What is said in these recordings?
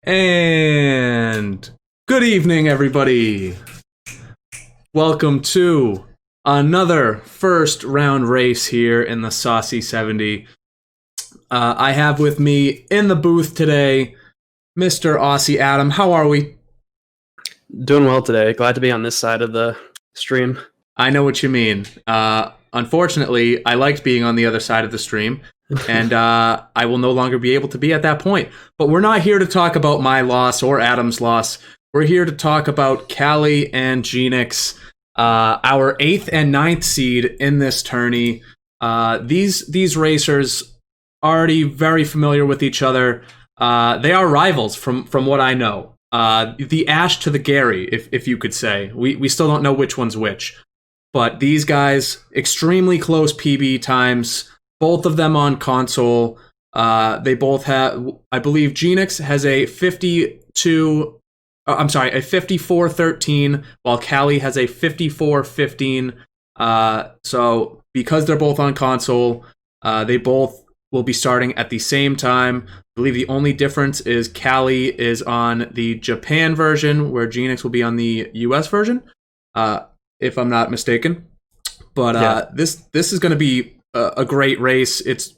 And good evening, everybody. Welcome to another first round race here in the Saucy 70. I have with me in the booth today, Mr. Aussie Adam. How are we? Doing well today. Glad to be on this side of the stream. I know what you mean. Unfortunately, I liked being on the other side of the stream, and I will no longer be able to be at that point. But we're not here to talk about my loss or Adam's loss. We're here to talk about Kally and Geenix, our 8th and 9th seed in this tourney. These racers already very familiar with each other. They are rivals from what I know. The Ash to the Gary, if you could say. We still don't know which one's which. But these guys, extremely close PB times, both of them on console. They both have, I believe Geenix has a 54-13, while Kally has a 54-15. So because they're both on console, they both will be starting at the same time. I believe the only difference is Kally is on the Japan version, where Geenix will be on the US version. If I'm not mistaken. But this is going to be a great race. It's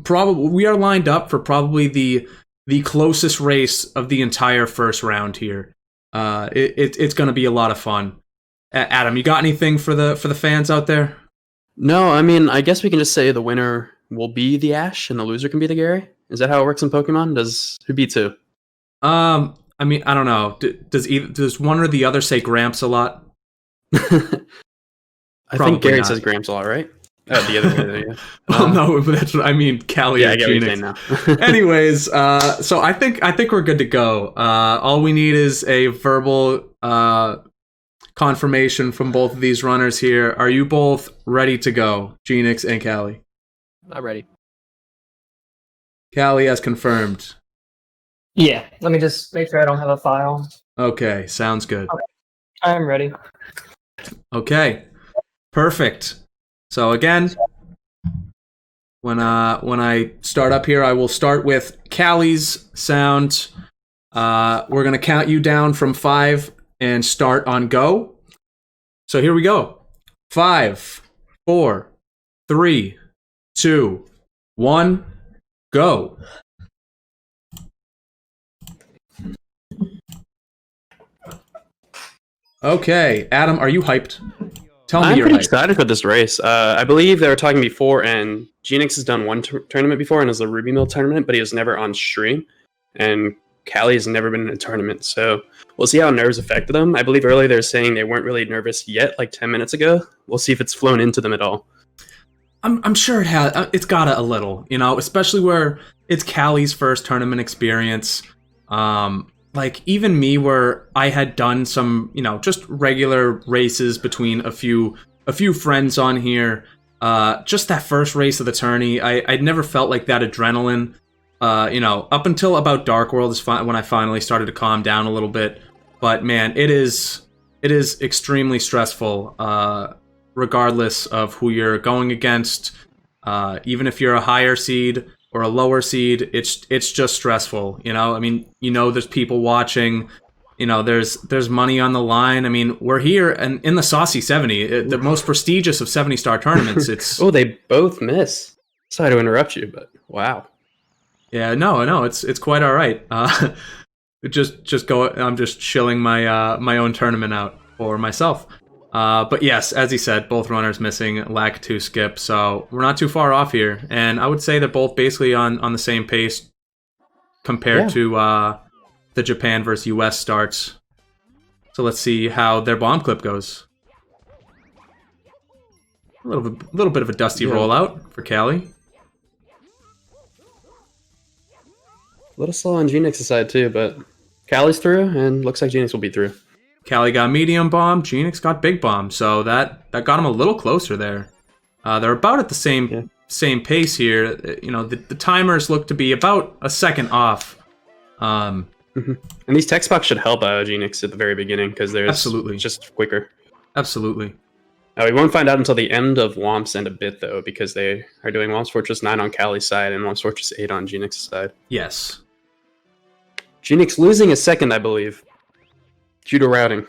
probably, we are lined up for probably the closest race of the entire first round here. It's going to be a lot of fun. Adam, you got anything for the fans out there? No, I mean, I guess we can just say the winner will be the Ash and the loser can be the Gary. Is that how it works in Pokemon? Who beats who? I mean, I don't know. Does one or the other say Gramps a lot? I think Gary says Gramps a lot, right? The other way, yeah. Well, no, but that's what I mean. Kally and Geenix. Now. Anyways, so I think we're good to go. All we need is a verbal confirmation from both of these runners here. Are you both ready to go, Geenix and Kally? I'm ready. Kally has confirmed. Yeah, let me just make sure I don't have a file. Okay, sounds good. Okay. I'm ready. Okay, perfect. So again, when I start up here, I will start with Kally's sound. We're gonna count you down from 5 and start on go. So here we go. 5, 4, 3, 2, 1, go. Okay, Adam, are you hyped? Tell me you're hyped. I'm pretty excited for this race. I believe they were talking before, and Geenix has done one tournament before, and it was the Ruby Mill tournament, but he was never on stream. And Kally has never been in a tournament, so we'll see how nerves affected them. I believe earlier they were saying they weren't really nervous yet, like 10 minutes ago. We'll see if it's flown into them at all. I'm sure it has. It's got a little, especially where it's Kally's first tournament experience. Like even me, where I had done some, just regular races between a few friends on here. Just that first race of the tourney, I'd never felt like that adrenaline. Up until about Dark World is when I finally started to calm down a little bit. But man, it is extremely stressful. Regardless of who you're going against, even if you're a higher seed or a lower seed, it's just stressful. I mean, there's people watching. There's money on the line. I mean, we're here and in the Saucy 70, the most prestigious of 70-star tournaments. It's oh, they both miss. Sorry to interrupt you, but wow. Yeah, no, it's quite all right. Just go. I'm just chilling my own tournament out for myself. But yes, as he said, both runners missing, lack 2 skip, so we're not too far off here. And I would say they're both basically on the same pace compared to the Japan versus US starts. So let's see how their bomb clip goes. A little bit of a dusty rollout for Kally. A little slow on Geenix's side too, but Kally's through, and looks like Geenix will be through. Kally got medium bomb, Geenix got big bomb, so that got him a little closer there. They're about at the same pace here. The timers look to be about a second off. And these tech spots should help Geenix at the very beginning because they're just quicker. Absolutely. We won't find out until the end of Womps and a bit though, because they are doing Womps Fortress 9 on Kally's side and Womps Fortress 8 on Geenix's side. Yes. Geenix losing a second, I believe, due to routing.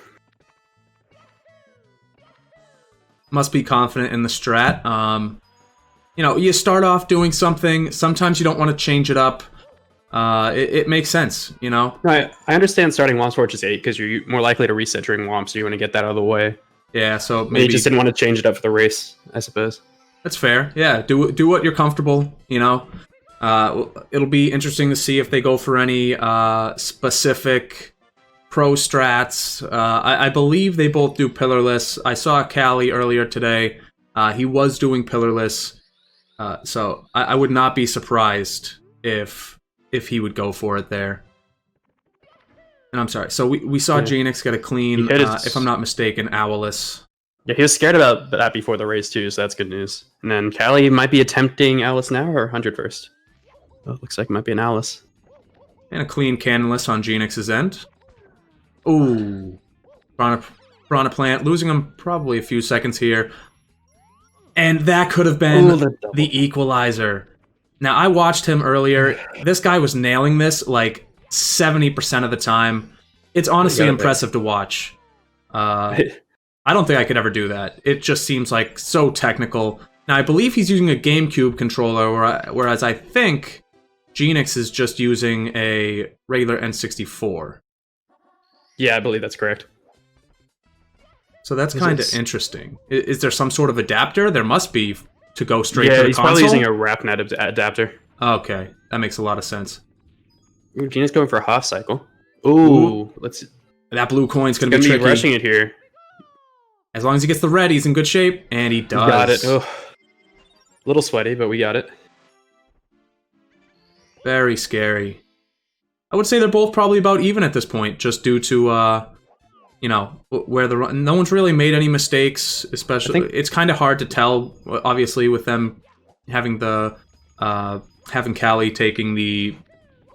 Must be confident in the strat. You know, you start off doing something. Sometimes you don't want to change it up. It makes sense, you know? Right. I understand starting Womps for just 8 because you're more likely to reset during Womps, so you want to get that out of the way. Yeah, so Maybe maybe you just didn't want to change it up for the race, I suppose. that's fair. Yeah, do what you're comfortable, you know? It'll be interesting to see if they go for any specific pro strats. I believe they both do pillarless. I saw Kally earlier today. He was doing pillarless. So I would not be surprised if he would go for it there. And I'm sorry. So we saw Geenix get a clean, if I'm not mistaken, owlless. Yeah, he was scared about that before the race too, so that's good news. And then Kally might be attempting owlless now or 100 first. Oh, looks like it might be an owlless. And a clean cannonless on Geenix's end. Ooh. Piranha Plant, losing him probably a few seconds here. And that could have been the equalizer. Now, I watched him earlier. This guy was nailing this like 70% of the time. It's honestly impressive to watch. I don't think I could ever do that. It just seems like so technical. Now, I believe he's using a GameCube controller, whereas I think Geenix is just using a regular N64. Yeah, I believe that's correct. So that's kind of interesting. Is there some sort of adapter? There must be to go straight to the console? Yeah, he's probably using a RapNet adapter. Okay, that makes a lot of sense. Ooh, Geenix going for a half cycle. Ooh, let's. That blue coin's going to be tricky. Rushing it here. As long as he gets the red, he's in good shape, and he does. Got it. Oh. A little sweaty, but we got it. Very scary. I would say they're both probably about even at this point, just due to, you know, where the run. No one's really made any mistakes, especially. It's kind of hard to tell, obviously, with them having the having Kally taking the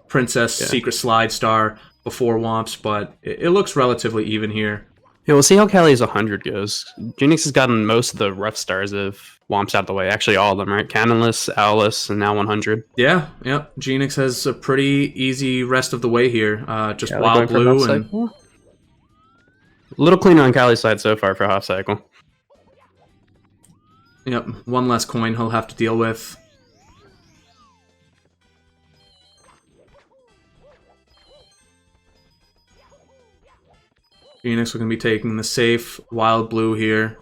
Princess Secret Slide Star before Womps, but it looks relatively even here. Yeah, we'll see how Kally's 100 goes. Geenix has gotten most of the rough stars of Womps out of the way. Actually, all of them, right? Cannonless, owlless, and now 100. Yeah. Geenix has a pretty easy rest of the way here. Just Wild Blue and... A little cleaner on Kally's side so far for half cycle. Yep, one less coin he'll have to deal with. Geenix are going to be taking the safe Wild Blue here.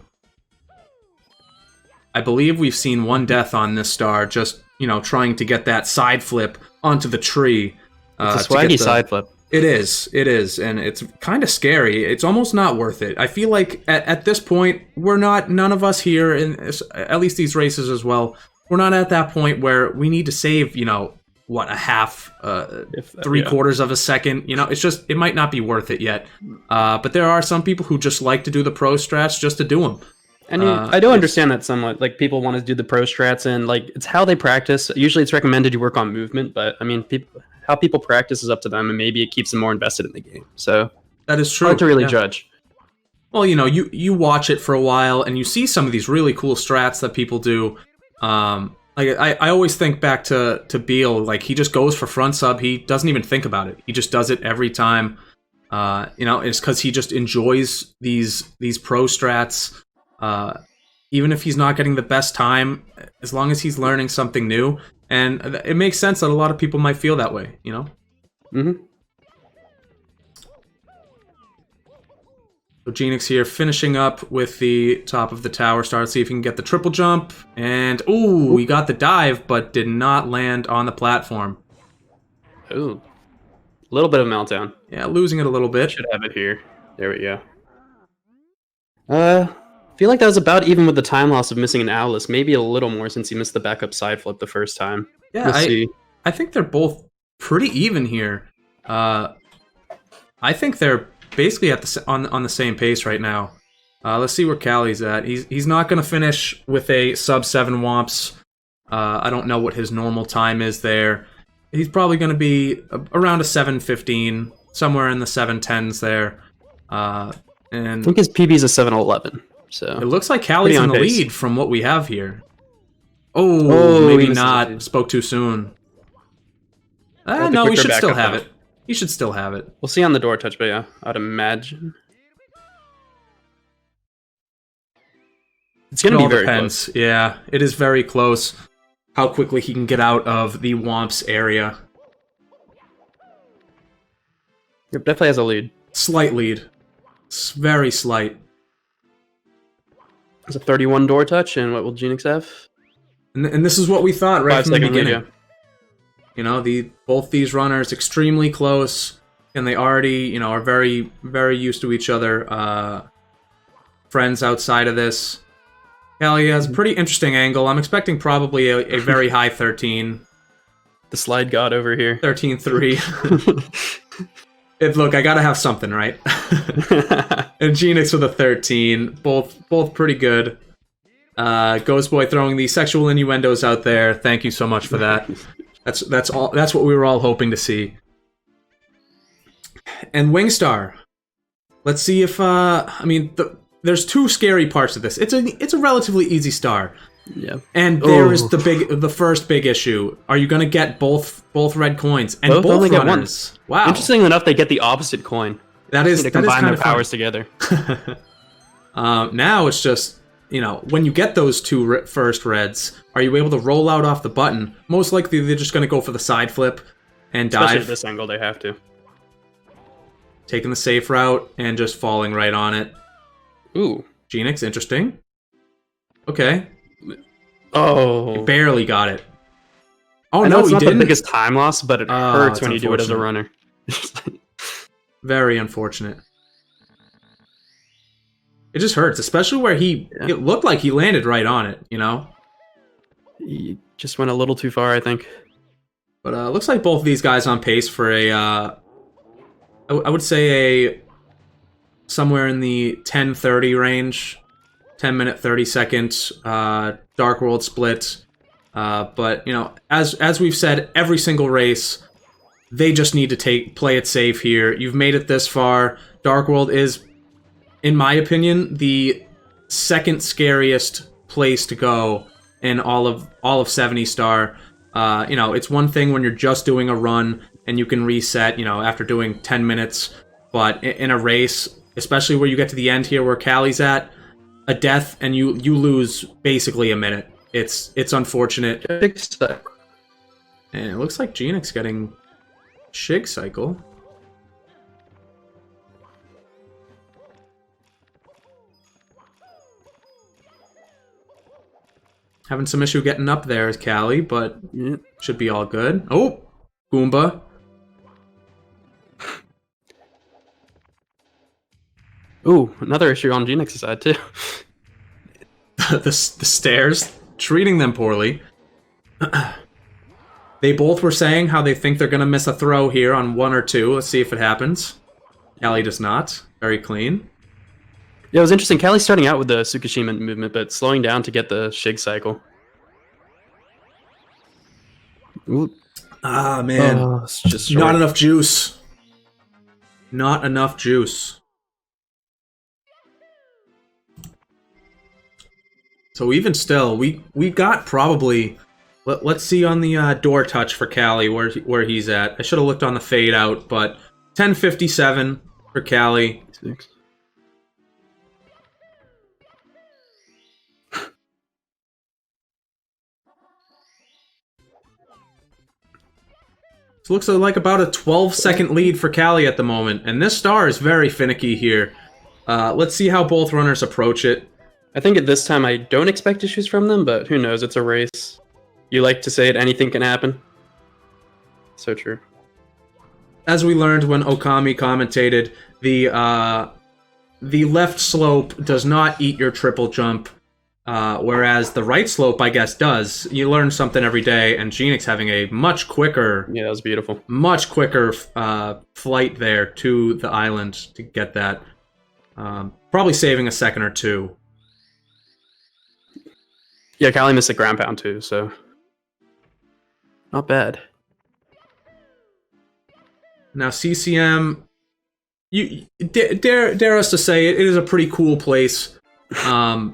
I believe we've seen one death on this star, just, you know, trying to get that side flip onto the tree. It's a swaggy side flip. It is, and it's kind of scary. It's almost not worth it. I feel like at this point, none of us here, in at least these races as well, we're not at that point where we need to save, you know, what, a half, 3/4 of a second. You know, it's just, it might not be worth it yet. But there are some people who just like to do the pro strats just to do them. And I do understand that somewhat. Like, people want to do the pro strats, and like, it's how they practice. Usually it's recommended you work on movement, but I mean, how people practice is up to them, and maybe it keeps them more invested in the game. So that is true. Hard to really judge. Well, you know, you watch it for a while, and you see some of these really cool strats that people do. Like, I always think back to Beal. Like, he just goes for front sub. He doesn't even think about it. He just does it every time. You know, it's because he just enjoys these pro strats. Even if he's not getting the best time, as long as he's learning something new. And it makes sense that a lot of people might feel that way, you know? Mm-hmm. So Geenix here finishing up with the top of the tower star. Let's see if he can get the triple jump. And, ooh, he got the dive, but did not land on the platform. Ooh. A little bit of meltdown. Yeah, losing it a little bit. Should have it here. There we go. I feel like that was about even with the time loss of missing an owlless. Maybe a little more since he missed the backup side flip the first time. Yeah, I think they're both pretty even here. I think they're basically at on the same pace right now. Let's see where Kally's at. He's not going to finish with a sub 7 Womps. I don't know what his normal time is there. He's probably going to be around a 7:15, somewhere in the 7:10s there. And I think his PB is a 7:11. So it looks like Kally's in the lead from what we have here. Oh, maybe not. Spoke too soon. No, we should still have it. He should still have it. We'll see on the door touch, but yeah, I'd imagine. It's going to be very close. Yeah, it is very close. How quickly he can get out of the Womps area. Yep, definitely has a lead. Slight lead. It's very slight. It's a 31 door touch, and what will Geenix have? And this is what we thought right from the beginning. Lead, yeah. You know, both these runners extremely close, and they already, you know, are very, very used to each other. Friends outside of this. Kally has a pretty interesting angle. I'm expecting probably a very high 13. The slide god over here. 13-3. Look, I gotta have something, right? And Geenix with a 13. Both pretty good. Ghost Boy throwing the sexual innuendos out there. Thank you so much for that. That's all. That's what we were all hoping to see. And Wingstar. Let's see if I mean there's two scary parts of this. It's a relatively easy star. Yeah. And there is the first big issue. Are you going to get both red coins and both only runners? get once. Wow. Interestingly enough, they get the opposite coin. That is to combine their fun. powers together. Now it's just, you know, when you get those two first reds, are you able to roll out off the button? Most likely they're just going to go for the side flip and dive. Especially at this angle, they have to. Taking the safe route and just falling right on it. Ooh. Geenix, interesting. Okay. Oh. Barely got it. Oh, I know no, it's he not didn't. the biggest time loss, but it hurts when you do it as a runner. Very unfortunate. It just hurts, especially where it looked like he landed right on it, you know? He just went a little too far, I think. But looks like both of these guys on pace for a, I would say somewhere in the 10:30 range. 10-minute, 30-second Dark World split. But, you know, as we've said, every single race, they just need to play it safe here. You've made it this far. Dark World is, in my opinion, the second scariest place to go in all of 70 Star. You know, it's one thing when you're just doing a run and you can reset, you know, after doing 10 minutes. But in a race, especially where you get to the end here where Kally's at, a death and you lose basically a minute. It's unfortunate. And it looks like Geenix getting Shig Cycle. Having some issue getting up there is Kally, but should be all good. Oh, Goomba. Ooh, another issue on Geenix's side, too. the stairs, treating them poorly. They both were saying how they think they're going to miss a throw here on 1 or 2. Let's see if it happens. Kally does not. Very clean. Yeah, it was interesting. Kally's starting out with the Tsukishima movement, but slowing down to get the Shig cycle. Ooh. Ah, man. Oh, it's just not enough juice. Not enough juice. So even still, we got probably... Let's see on the door touch for Kally where he's at. I should have looked on the fade out, but 10:57 for Kally. So looks like about a 12-second lead for Kally at the moment, and this star is very finicky here. Let's see how both runners approach it. I think at this time I don't expect issues from them, but who knows? It's a race. You like to say it, anything can happen. So true. As we learned when Okami commentated, the left slope does not eat your triple jump, whereas the right slope, I guess, does. You learn something every day, and Geenix having a much quicker... Yeah, that was beautiful. Much quicker flight there to the island to get that. Probably saving a second or two. Yeah, Kally missed a ground pound too, so... Not bad. Now CCM, you dare us to say it is a pretty cool place. I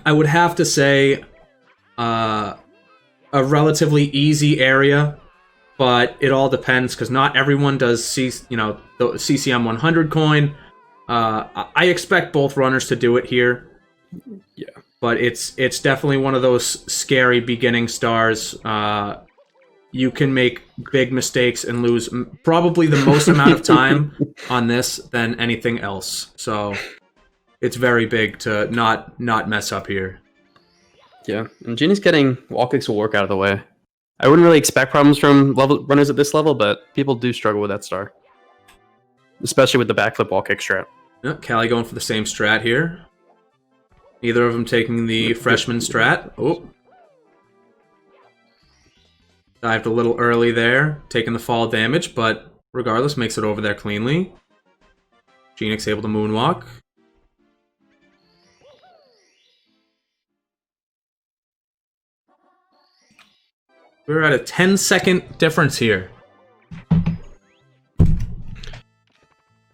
would have to say a relatively easy area. but it all depends because not everyone does the CCM 100 coin. I expect both runners to do it here. Yeah. But it's definitely one of those scary beginning stars. You can make big mistakes and lose probably the most amount of time on this than anything else. So it's very big to not mess up here. Yeah, and Genie's getting wall kicks will work out of the way. I wouldn't really expect problems from runners at this level, but people do struggle with that star. Especially with the backflip wall kick strat. Yep, Kally going for the same strat here. Neither of them taking the freshman strat. Oh. Dived a little early there, taking the fall damage, but regardless, makes it over there cleanly. Geenix able to moonwalk. We're at a 10-second difference here.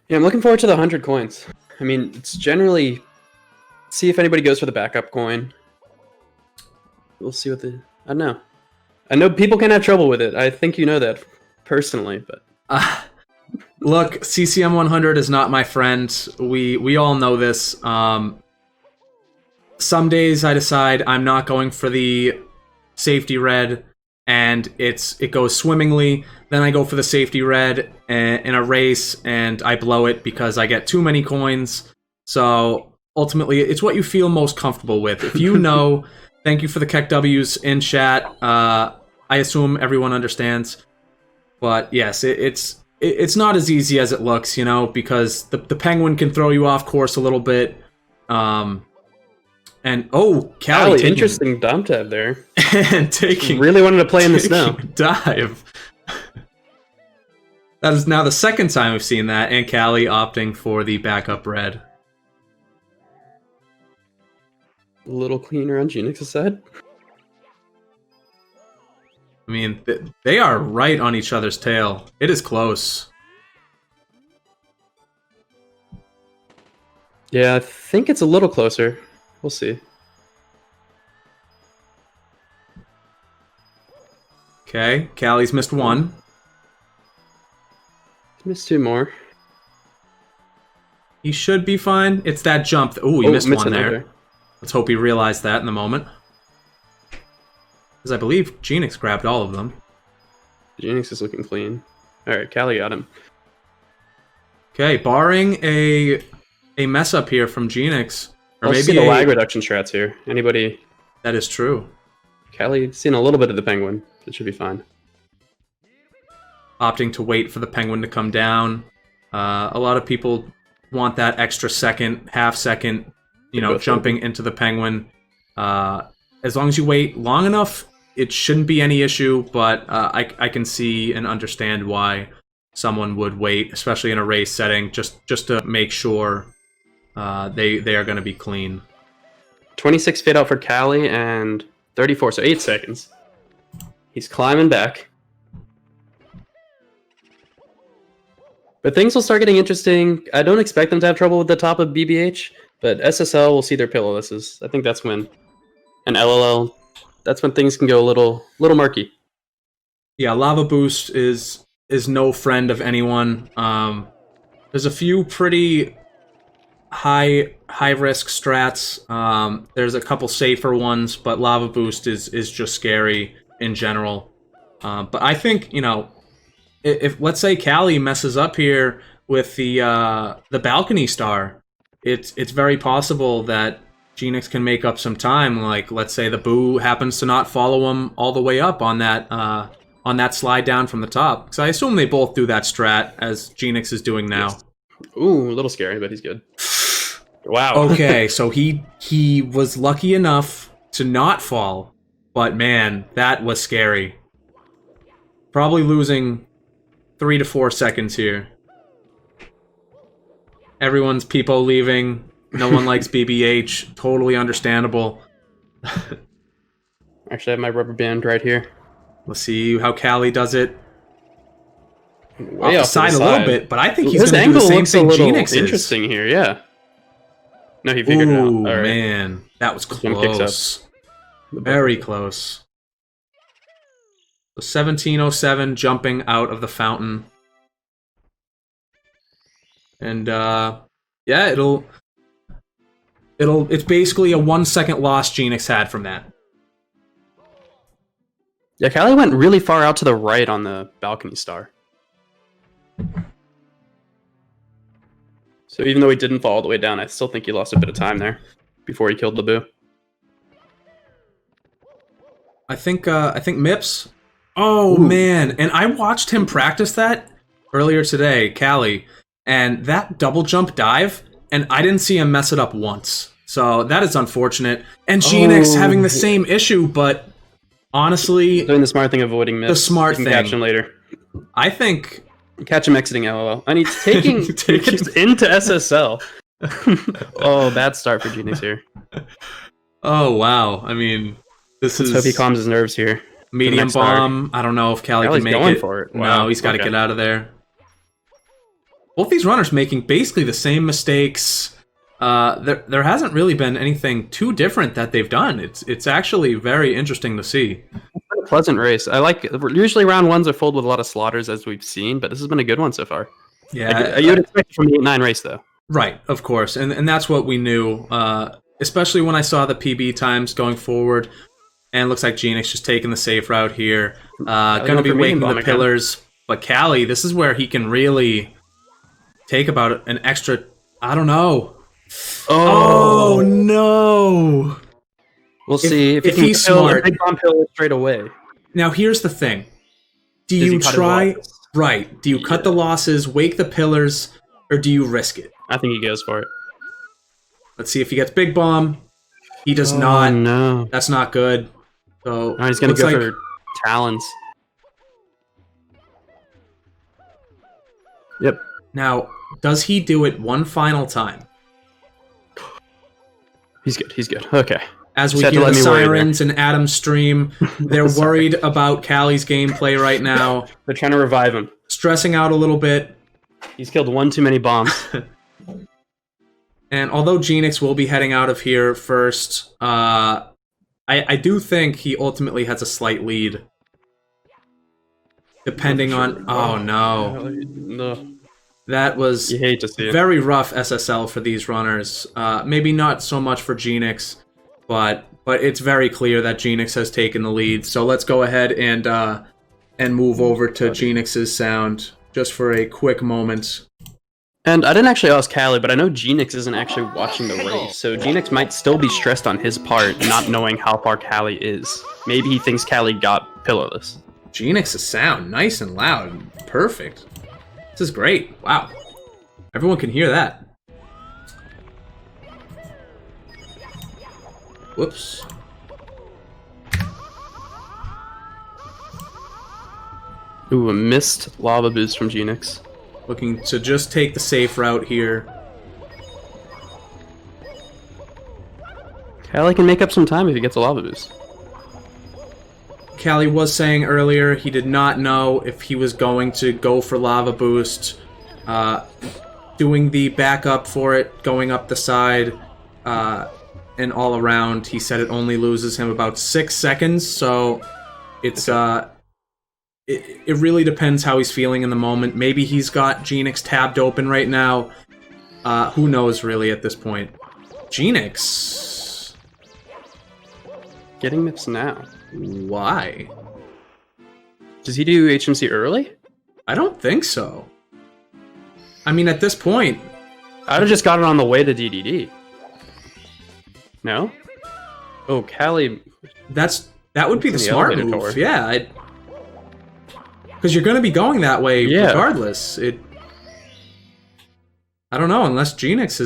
Yeah, I'm looking forward to the 100 coins. I mean, it's generally... See if anybody goes for the backup coin. We'll see what the... I don't know. I know people can have trouble with it. I think you know that personally, but... Look, CCM 100 is not my friend. We all know this. Some days I decide I'm not going for the safety red, and it goes swimmingly. Then I go for the safety red in a race, and I blow it because I get too many coins. So ultimately, it's what you feel most comfortable with. If you know, thank you for the Kally0Ws in chat. I assume everyone understands. But yes, it's not as easy as it looks, you know, because the penguin can throw you off course a little bit. And oh, Kally, interesting dump tab there. And taking really wanted to play in the snow. Dive. That is now the second time we've seen that, and Kally opting for the backup red. A little cleaner on Geenix's side. I mean, they are right on each other's tail. It is close. Yeah, I think it's a little closer. We'll see. Okay, Kally's missed one. Missed two more. He should be fine. It's that jump. Ooh, he missed one there. Another. Let's hope he realized that in the moment. Because I believe Geenix grabbed all of them. Geenix is looking clean. Alright, Kally got him. Okay, barring a mess up here from Geenix. Or Maybe maybe the lag reduction strats here. Anybody? That is true. Kally's seen a little bit of the penguin. It should be fine. Opting to wait for the penguin to come down. A lot of people want that extra second, half second, you know, jumping into the penguin. As long as you wait long enough, it shouldn't be any issue, but I can see and understand why someone would wait, especially in a race setting, just to make sure they are going to be clean. 26 fade out for Kally and 34, so 8 seconds. He's climbing back. But things will start getting interesting. I don't expect them to have trouble with the top of BBH, but SSL will see their pillowlesses. I think that's when, and LLL, that's when things can go a little murky. Yeah, Lava Boost is no friend of anyone. There's a few pretty high risk strats. There's a couple safer ones, but Lava Boost is just scary in general. But I think, you know, if let's say Kally messes up here with the balcony star, it's very possible that Geenix can make up some time. Like, let's say the Boo happens to not follow him all the way up on that slide down from the top. Because I assume they both do that strat as Geenix is doing now. Yes. Ooh, a little scary, but he's good. Wow. Okay, so he was lucky enough to not fall, but man, that was scary. Probably losing 3 to 4 seconds here. Everyone's peepo leaving. No one likes BBH. Totally understandable. Actually, I have my rubber band right here. Let's see how Kally does it. Way off the side a little bit, but I think he's going to do the same thing Geenix is. Interesting here, yeah. No, he figured it out. Ooh, All right. man. That was close. Very close. So 1707 jumping out of the fountain. And yeah, it's basically a 1 second loss Geenix had from that. Yeah, Kally went really far out to the right on the balcony star. So even though he didn't fall all the way down, I still think he lost a bit of time there before he killed Labu. I think Mips. Oh, man. And I watched him practice that earlier today, Kally. And that double jump dive, and I didn't see him mess it up once. So that is unfortunate. And Geenix having the same issue, but honestly... Doing the smart thing, avoiding Mips. The smart thing. Catch him later. I think... Catch him exiting LOL. And he's taking Mips into SSL. Oh, bad start for Geenix here. Oh, wow. I mean, this is... Let's hope he calms his nerves here. Medium bomb. I don't know if Kally can make going it. For it. Wow. No, he's got to get out of there. Both these runners making basically the same mistakes. There hasn't really been anything too different that they've done. It's actually very interesting to see. It's been a pleasant race. I like. Usually round ones are filled with a lot of slaughters, as we've seen, but this has been a good one so far. Yeah, you would expect it from the 8-9 race, though. Right, of course, and that's what we knew. Especially when I saw the PB times going forward, and it looks like Geenix just taking the safe route here. Going to be waiting the pillars, but Kally, this is where he can really take about an extra. I don't know. Oh no! We'll see if he's smart. Big bomb pill straight away. Now here's the thing: do you try? Right? Do you cut the losses, wake the pillars, or do you risk it? I think he goes for it. Let's see if he gets big bomb. He does not. No, that's not good. So no, he's gonna go for talons. Yep. Now, does he do it one final time? He's good. He's good. Okay. As we hear the sirens and Adam's stream, they're worried about Kally's gameplay right now. They're trying to revive him. Stressing out a little bit. He's killed one too many bombs. And although Geenix will be heading out of here first, I do think he ultimately has a slight lead. Depending on... Oh, no. No. That was you hate to see very rough SSL for these runners. Maybe not so much for Geenix, but it's very clear that Geenix has taken the lead. So let's go ahead and move over to Geenix's sound just for a quick moment. And I didn't actually ask Kally, but I know Geenix isn't actually watching the race, so Geenix might still be stressed on his part, not knowing how far Kally is. Maybe he thinks Kally got pillarless. Geenix's sound, nice and loud, perfect. This is great. Wow. Everyone can hear that. Whoops. Ooh, a missed lava boost from Geenix. Looking to just take the safe route here. Kally can make up some time if he gets a lava boost. Kally was saying earlier he did not know if he was going to go for lava boost. Doing the backup for it, going up the side, and all around. He said it only loses him about 6 seconds, so it's it really depends how he's feeling in the moment. Maybe he's got Geenix tabbed open right now. Who knows really at this point. Geenix getting Mips now. Why? Does he do HMC early? I don't think so. I mean, at this point... I'd have just got it on the way to DDD. No? Oh, Kally... That would be the smart move. Yeah, because you're going to be going that way regardless. I don't know, unless Geenix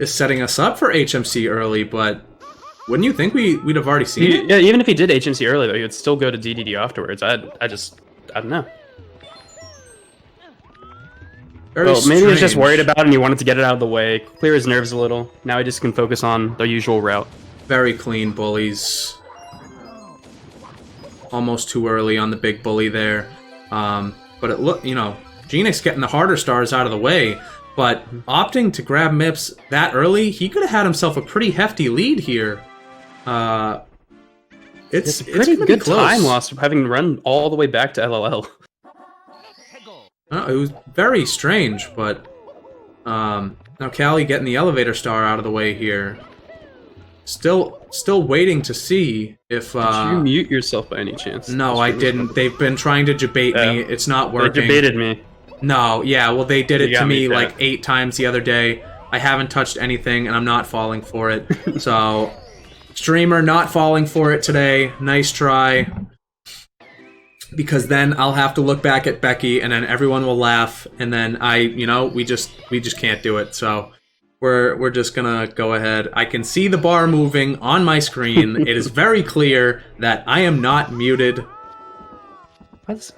is setting us up for HMC early, but... Wouldn't you think we'd have already seen it? Yeah, even if he did HMC early, though, he would still go to DDD afterwards. I don't know. Maybe he was just worried about it and he wanted to get it out of the way, clear his nerves a little. Now he just can focus on the usual route. Very clean bullies. Almost too early on the big bully there. But it looked, Geenix getting the harder stars out of the way, but opting to grab Mips that early, he could have had himself a pretty hefty lead here. It's pretty gonna be good close. time lost having run all the way back to LLL. It was very strange, but now Kally getting the elevator star out of the way here. Still waiting to see if. Did you mute yourself by any chance? No, I didn't. They've been trying to debate me. It's not working. They debated me. No, yeah, well, they did it to me yeah. like 8 times the other day. I haven't touched anything, and I'm not falling for it. So, streamer not falling for it today. Nice try. Because then I'll have to look back at Becky, and then everyone will laugh, and then we just can't do it. So, we're just gonna go ahead. I can see the bar moving on my screen. It is very clear that I am not muted.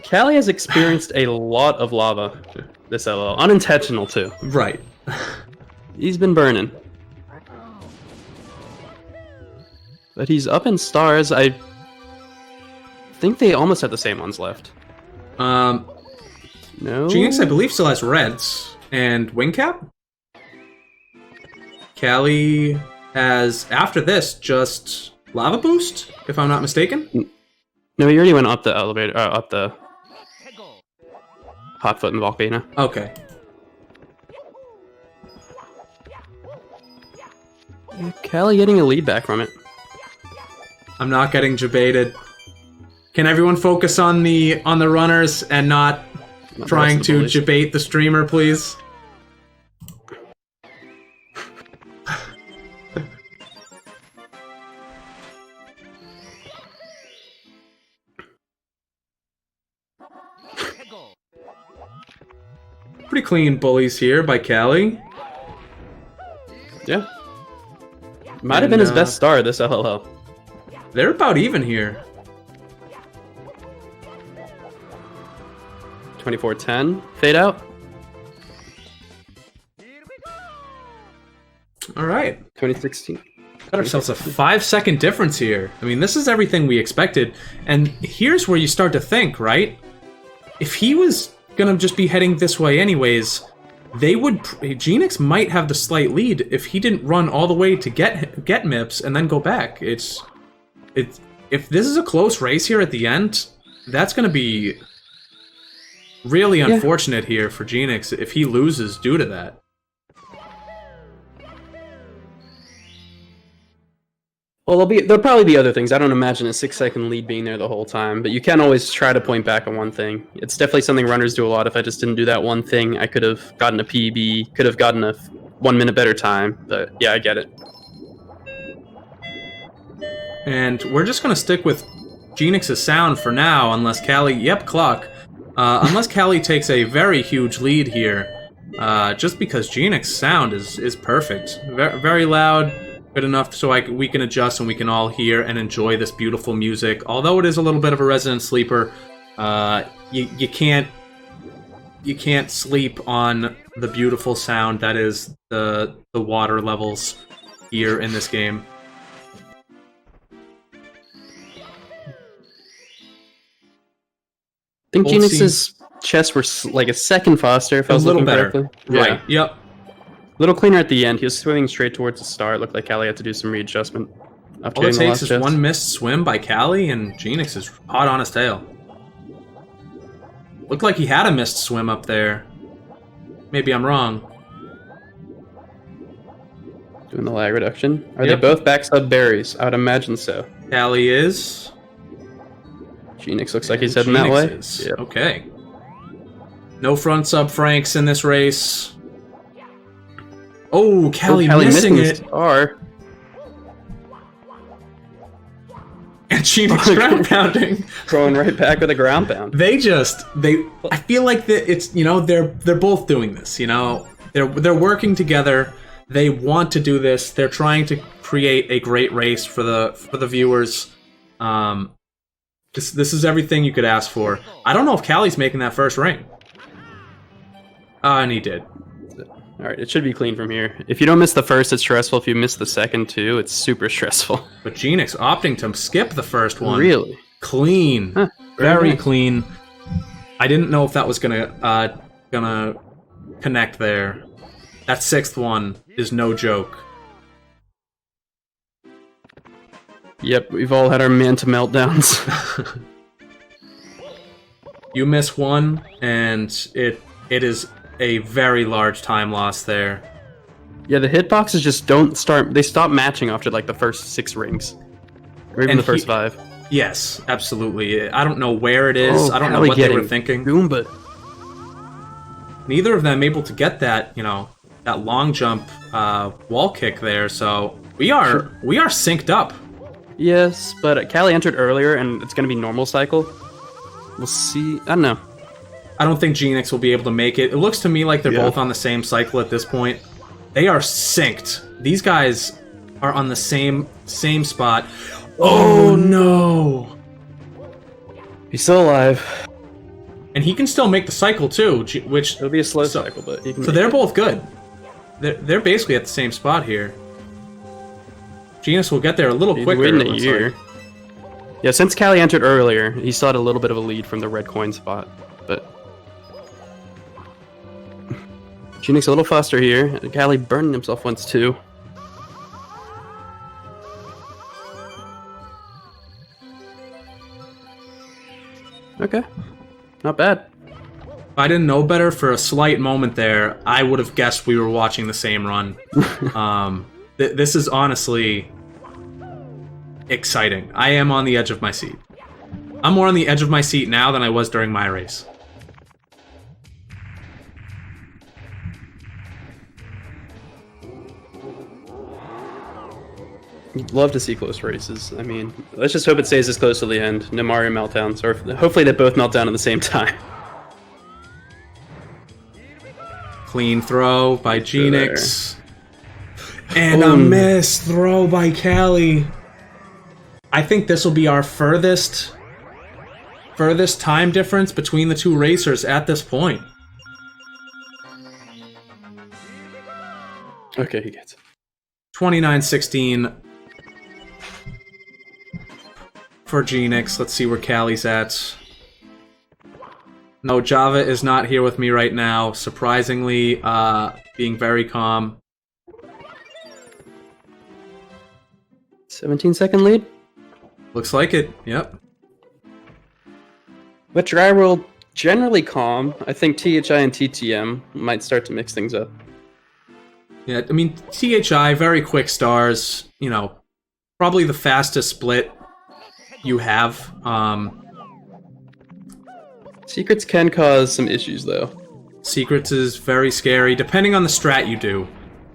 Kally has experienced a lot of lava this LL. Unintentional, too. Right. He's been burning. But he's up in stars. I think they almost have the same ones left. No? Geenix, I believe, still has reds. And Wingcap? Kally has, after this, just Lava Boost, if I'm not mistaken? No, he already went up the elevator, up the Hot Foot and Volcano. Okay. Kally getting a lead back from it. I'm not getting debated. Can everyone focus on the runners and not trying to debate the streamer, please? Pretty clean bullies here by Kally. Yeah. Might have been his best star this LLL. They're about even here. 24-10. Fade out. Alright. 2016. Got ourselves a 5-second difference here. I mean, this is everything we expected. And here's where you start to think, right? If he was gonna just be heading this way anyways, Geenix might have the slight lead if he didn't run all the way to get MIPS and then go back. If this is a close race here at the end, that's gonna be really unfortunate here for Geenix if he loses due to that. Well, there'll probably be other things. I don't imagine a 6-second lead being there the whole time, but you can always try to point back on one thing. It's definitely something runners do a lot. If I just didn't do that one thing, I could have gotten a PB, could have gotten a 1 minute better time. But yeah, I get it. And we're just gonna stick with Geenix's sound for now, unless Kally, unless Kally takes a very huge lead here, just because Geenix's sound is perfect, very loud. Good enough so we can adjust and we can all hear and enjoy this beautiful music. Although it is a little bit of a resident sleeper, you can't sleep on the beautiful sound that is the water levels here in this game. I think Geenix's chests were like a second faster, if I was looking correctly. Right, yeah. Yep. A little cleaner at the end. He was swimming straight towards the star. It looked like Kally had to do some readjustment. All it takes is one missed swim by Kally, and Geenix is hot on his tail. Looked like he had a missed swim up there. Maybe I'm wrong. Doing the lag reduction. Are they both back sub berries? I would imagine so. Kally is. Geenix looks like he's heading that way. Yep. Okay. No front sub Franks in this race. Oh, Kally missing it. Star. And Geenix ground pounding. Throwing right back with a ground pound. I feel like it's, they're both doing this, They're working together. They want to do this. They're trying to create a great race for the viewers. This is everything you could ask for. I don't know if Kally's making that first ring. And he did. Alright, it should be clean from here. If you don't miss the first, it's stressful. If you miss the second, too, it's super stressful. But Geenix opting to skip the first one. Really? Clean. Huh, very nice. Clean. I didn't know if that was gonna connect there. That 6th one is no joke. Yep, we've all had our Manta meltdowns. You miss one, and it is a very large time loss there. Yeah, the hitboxes just don't start. They stop matching after like the first 6 rings, or even And the first 5. Yes, absolutely. I don't know where it is. I don't know Kally what they were getting thinking. Goomba. Neither of them able to get that, that long jump wall kick there. So we are synced up. Yes, but Kally entered earlier, and it's going to be normal cycle. We'll see. I don't know. I don't think Geenix will be able to make it. It looks to me like they're both on the same cycle at this point. They are synced. These guys are on the same spot. Oh no! He's still alive. And he can still make the cycle too, which It'll be a slow cycle, but he can. So they're both good. They're basically at the same spot here. Geenix will get there a little quicker. Waiting a year. Yeah, since Kally entered earlier, he still had a little bit of a lead from the red coin spot, but Geenix a little faster here. Kally burning himself once too. Okay, not bad. If I didn't know better for a slight moment there, I would have guessed we were watching the same run. This is honestly exciting. I am on the edge of my seat. I'm more on the edge of my seat now than I was during my race. Love to see close races. I mean, let's just hope it stays this close to the end. No Mario meltdowns, or hopefully they both melt down at the same time. Clean throw by Geenix. And a missed throw by Kally. I think this will be our furthest time difference between the two racers at this point. Okay, he gets it. 29-16 for Geenix. Let's see where Kally's at. No, Java is not here with me right now. Surprisingly, being very calm. 17-second lead? Looks like it, yep. But Dry World, generally calm. I think THI and TTM might start to mix things up. Yeah, I mean, THI, very quick stars, probably the fastest split you have. Secrets can cause some issues, though. Secrets is very scary, depending on the strat you do.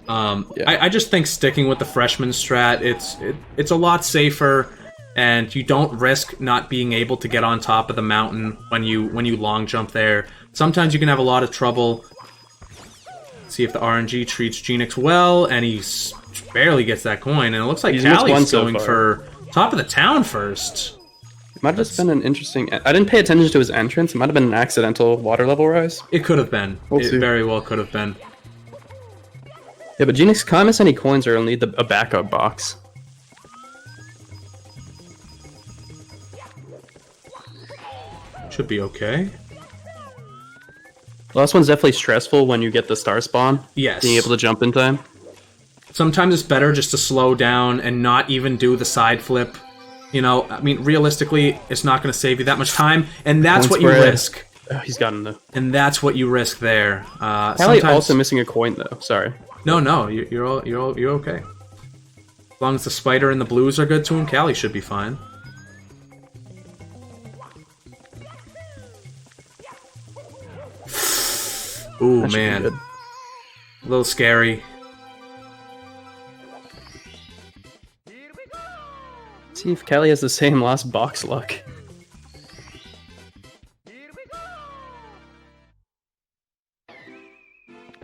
Yeah. I just think sticking with the freshman strat, it's a lot safer, and you don't risk not being able to get on top of the mountain when you long jump there. Sometimes you can have a lot of trouble. See if the RNG treats Geenix well, and he barely gets that coin, and it looks like Kally's going for top of the town first. It might have just been an interesting... I didn't pay attention to his entrance. It might have been an accidental water level rise. It could have been. It very well could have been. Yeah, but Geenix can't miss any coins or he'll need a backup box. Should be okay. The last one's definitely stressful when you get the star spawn. Yes. Being able to jump in time. Sometimes it's better just to slow down and not even do the side flip. I mean, realistically, it's not going to save you that much time, and that's what you risk. Oh, he's got him, though. And that's what you risk there. Kally also missing a coin, though. Sorry. No, you're okay. As long as the spider and the blues are good to him, Kally should be fine. Ooh, man. A little scary. Let's see if Kally has the same last box luck.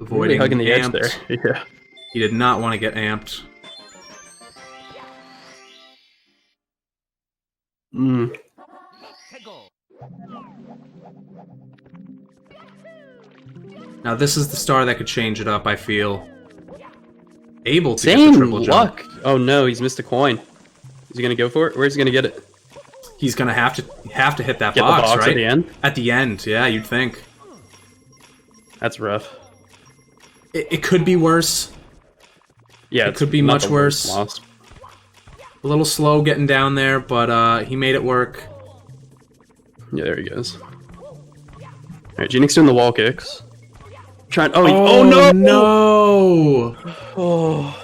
Avoiding really hugging the amped. edge there. Yeah. He did not want to get amped. Now this is the star that could change it up, I feel. Able to get the triple luck. jump. Oh no, he's missed a coin. Is he gonna go for it? Where's he gonna get it? He's gonna have to hit that Get box, the box right? at the end? At the end, yeah, you'd think. That's rough. It could be worse. Yeah, it could be much worse. Lost. A little slow getting down there, but he made it work. Yeah, there he goes. Alright, Geenix doing the wall kicks. Trying. Oh no! No! Oh.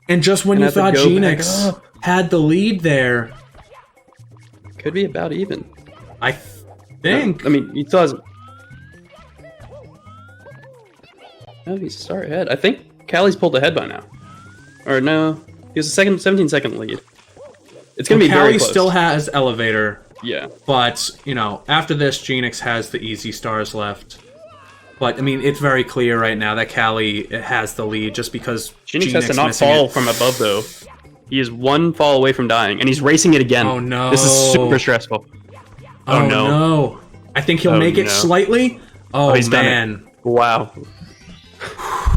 And just when you thought Geenix had the lead there, Could be about even. I think. I mean, you thought. No, he's sorry ahead. I think Kally's pulled ahead by now. Or no, he has a 17-second lead. It's gonna be very close. Kally still has elevator. Yeah. But, you know, after this, Geenix has the easy stars left. But, I mean, it's very clear right now that Kally has the lead just because Geenix has to not fall from above, though. He is one fall away from dying, and he's racing it again. Oh, no. This is super stressful. Oh, no. I think he'll make it slightly. Oh, he's man. done it. Wow.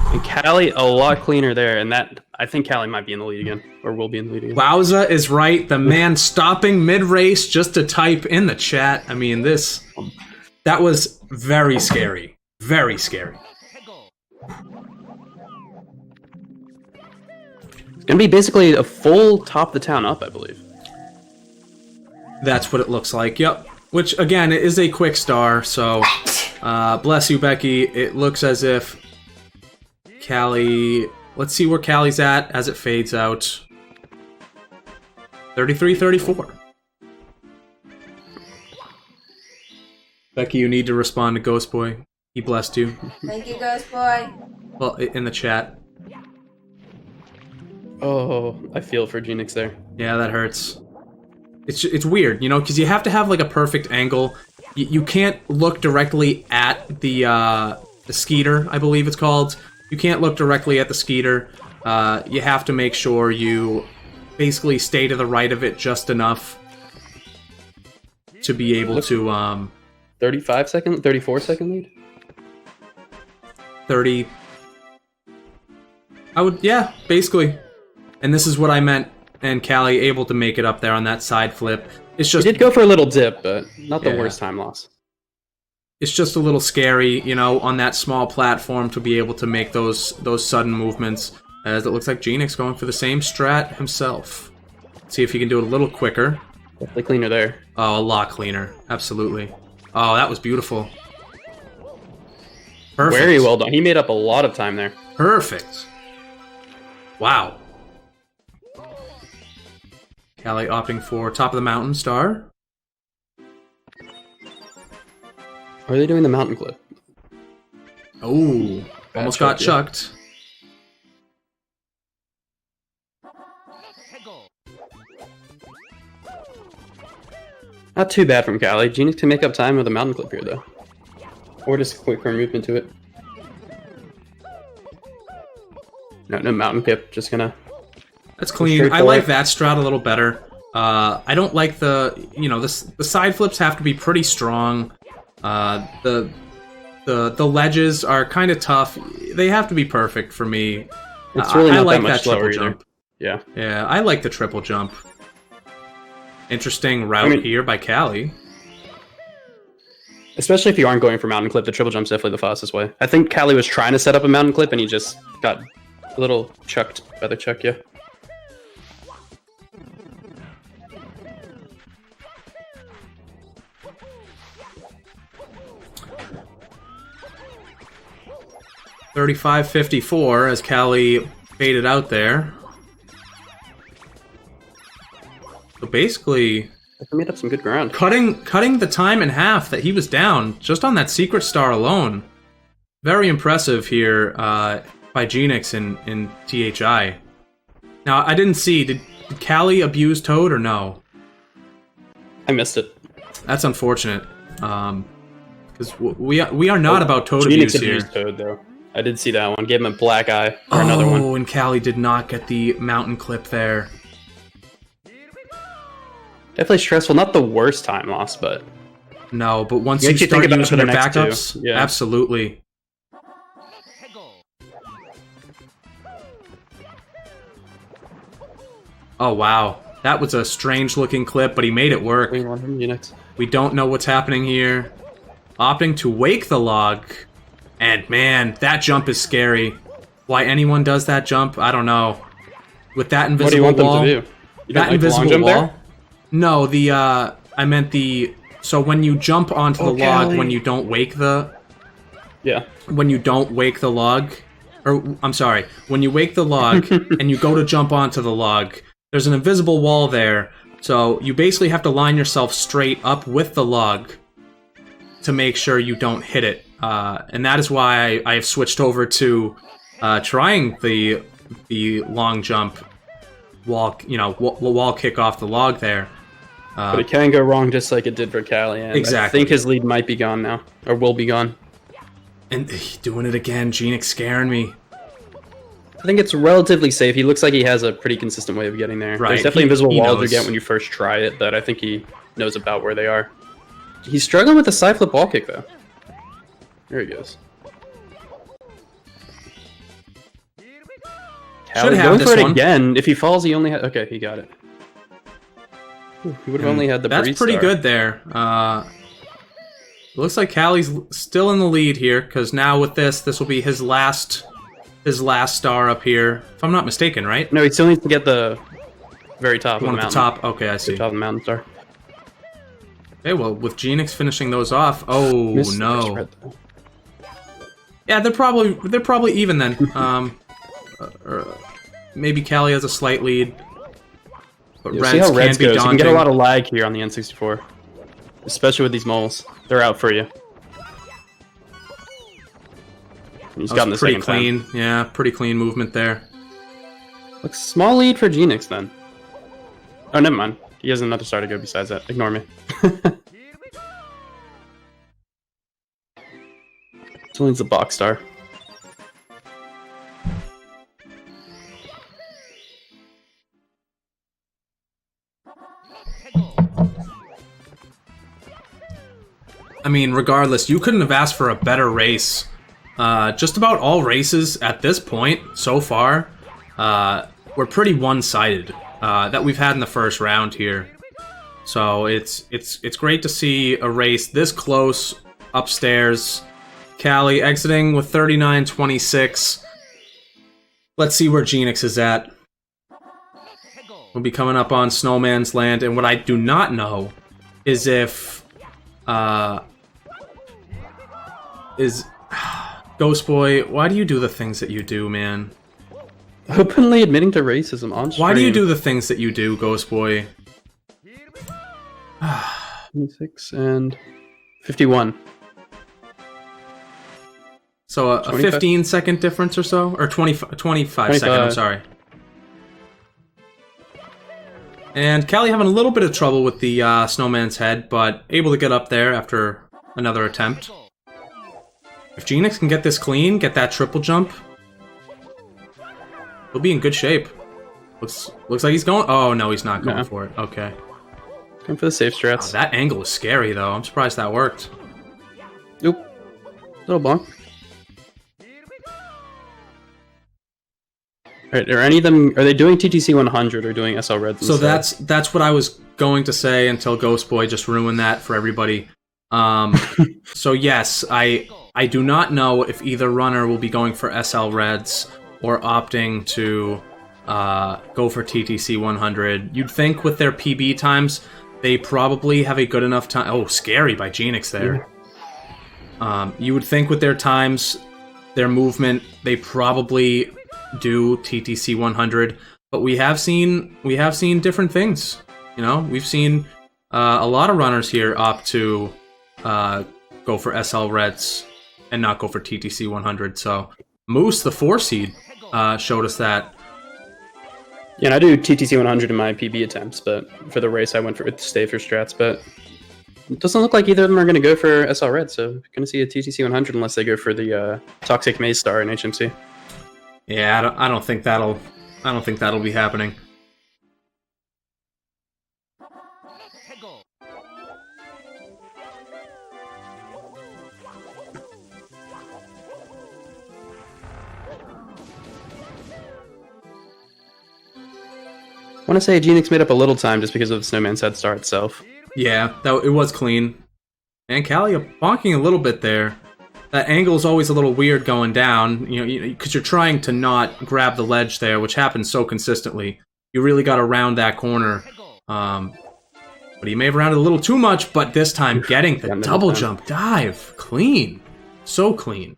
And Kally, a lot cleaner there, and that... I think Kally might be in the lead again, or will be in the lead again. Wowza is right. The man stopping mid-race just to type in the chat. I mean, that was very scary. Very scary. It's gonna be basically a full top the town up, I believe. That's what it looks like, yep. Which, again, it is a quick star, so... bless you, Becky. It looks as if Kally... Let's see where Kally's at as it fades out. 33-34. Becky, you need to respond to Ghost Boy. He blessed you. Thank you, Ghost Boy. Well, in the chat. Oh, I feel for Geenix there. Yeah, that hurts. It's weird, you know, because you have to have like a perfect angle. You can't look directly at the Skeeter, I believe it's called. You can't look directly at the Skeeter. You have to make sure you basically stay to the right of it just enough to be able to 34-second lead? 30. Yeah, basically. And this is what I meant. And Kally able to make it up there on that side flip. It's just... He did go for a little dip, but not the worst time loss. It's just a little scary, you know, on that small platform to be able to make those sudden movements. As it looks like Geenix going for the same strat himself. See if he can do it a little quicker. Definitely cleaner there. Oh, a lot cleaner. Absolutely. Oh, that was beautiful. Perfect. Very well done. He made up a lot of time there. Perfect. Wow. Kally opting for top of the mountain star. Are they doing the mountain clip? Oh, almost got chucked. Not too bad from Kally. Geenix can make up time with a mountain clip here, though. Or just quicker movement to it. No mountain clip. Just gonna... That's clean. I like that strat a little better. I don't like the... You know, the side flips have to be pretty strong. The ledges are kind of tough. They have to be perfect for me. It's really not I like that much triple slower jump. Yeah. Yeah, I like the triple jump. Interesting route here by Kally. Especially if you aren't going for mountain clip, the triple jump's definitely the fastest way. I think Kally was trying to set up a mountain clip and he just got a little chucked by the chuck, yeah. $35.54 as Kally faded out there. So basically, He made up some good ground. cutting the time in half that he was down just on that secret star alone. Very impressive here by Geenix in THI. Now I didn't see. Did Kally abuse Toad or no? I missed it. That's unfortunate. Because we are not about Toad abuse here. Abused Toad though. I did see that one. Gave him a black eye for another one. Oh, and Kally did not get the mountain clip there. Definitely stressful. Not the worst time loss, but... No, but once You you actually start think about it using for your the next backups, two. Yeah. absolutely. Oh, wow. That was a strange-looking clip, but he made it work. Wing one from Geenix. We don't know what's happening here. Opting to wake the log. And, man, that jump is scary. Why anyone does that jump, I don't know. With that invisible What do you want wall, them to do? You don't That like the long invisible jump wall? there? No, I meant the... So when you jump onto the log, Kally. when you don't wake the... Yeah. When you don't wake the log... Or, I'm sorry. When you wake the log, and you go to jump onto the log, there's an invisible wall there, so you basically have to line yourself straight up with the log to make sure you don't hit it. And that is why I have switched over to trying the long jump wall, wall kick off the log there. But it can go wrong just like it did for Kally. And Exactly. I think his lead might be gone now. Or will be gone. And doing it again, Geenix scaring me. I think it's relatively safe. He looks like he has a pretty consistent way of getting there. Right. There's definitely invisible He walls knows. you get when you first try it, but I think he knows about where they are. He's struggling with the side flip wall kick, though. There he goes. Kally have going this for it one. again. If he falls, he only had... Okay, he got it. Ooh, he would have only had the That's breeze pretty star. good there. Looks like Kally's still in the lead here, because now with this will be his last star up here. If I'm not mistaken, right? No, he still needs to get the very top of the One at the mountain. top. Okay, I see. Top of the mountain star. Okay, well, with Geenix finishing those off, oh Missed the no. first red, though. Yeah, they're probably even then. Maybe Kally has a slight lead, but You'll Reds see how can Reds be goes. You daunting. can get a lot of lag here on the N64. Especially with these moles. They're out for you. He's That gotten the was pretty second time. clean. Yeah, pretty clean movement there. Looks small lead for Geenix then. Oh, never mind. He has another star to go besides that. Ignore me. Still needs a box star. I mean, regardless, you couldn't have asked for a better race. Just about all races at this point so far were pretty one-sided that we've had in the first round here. So it's great to see a race this close upstairs. Kally exiting with 39-26. Let's see where Geenix is at. We'll be coming up on Snowman's Land, and what I do not know is if Ghost Boy, why do you do the things that you do, man? Openly admitting to racism on stream. Why do you do the things that you do, Ghost Boy? 26 and 51. So a 25? 15-second difference or so? Or 25 second, I'm sorry. And Kally having a little bit of trouble with the Snowman's Head, but able to get up there after another attempt. If Geenix can get this clean, get that triple jump, he'll be in good shape. Looks like he's going... Oh, no, he's not going No. for it. Okay. Going for the safe Oh, strats. that angle is scary, though. I'm surprised that worked. Nope. Little bonk. Alright, are any of them... Are they doing TTC 100 or doing SL Reds So instead? that's what I was going to say until Ghost Boy just ruined that for everybody. So yes, I do not know if either runner will be going for SL Reds or opting to go for TTC 100. You'd think with their PB times, they probably have a good enough time. Oh, scary by Geenix there. You would think with their times, their movement, they probably do TTC 100, but we have seen different things. You know, we've seen a lot of runners here opt to go for SL Reds and not go for TTC 100. So Moose, the 4 seed, showed us that. Yeah, and I do TTC 100 in my PB attempts, but for the race I went for stay for strats, but it doesn't look like either of them are going to go for SL Red, so going to see a TTC 100 unless they go for the Toxic Maze Star in HMC. Yeah, I don't think that'll be happening. I want to say Geenix made up a little time just because of the Snowman's Head Star itself. Yeah, it was clean. And Kally bonking a little bit there. That angle is always a little weird going down, because you're trying to not grab the ledge there, which happens so consistently. You really got to round that corner. But he may have rounded a little too much, but this time getting the double jump dive. Clean. So clean.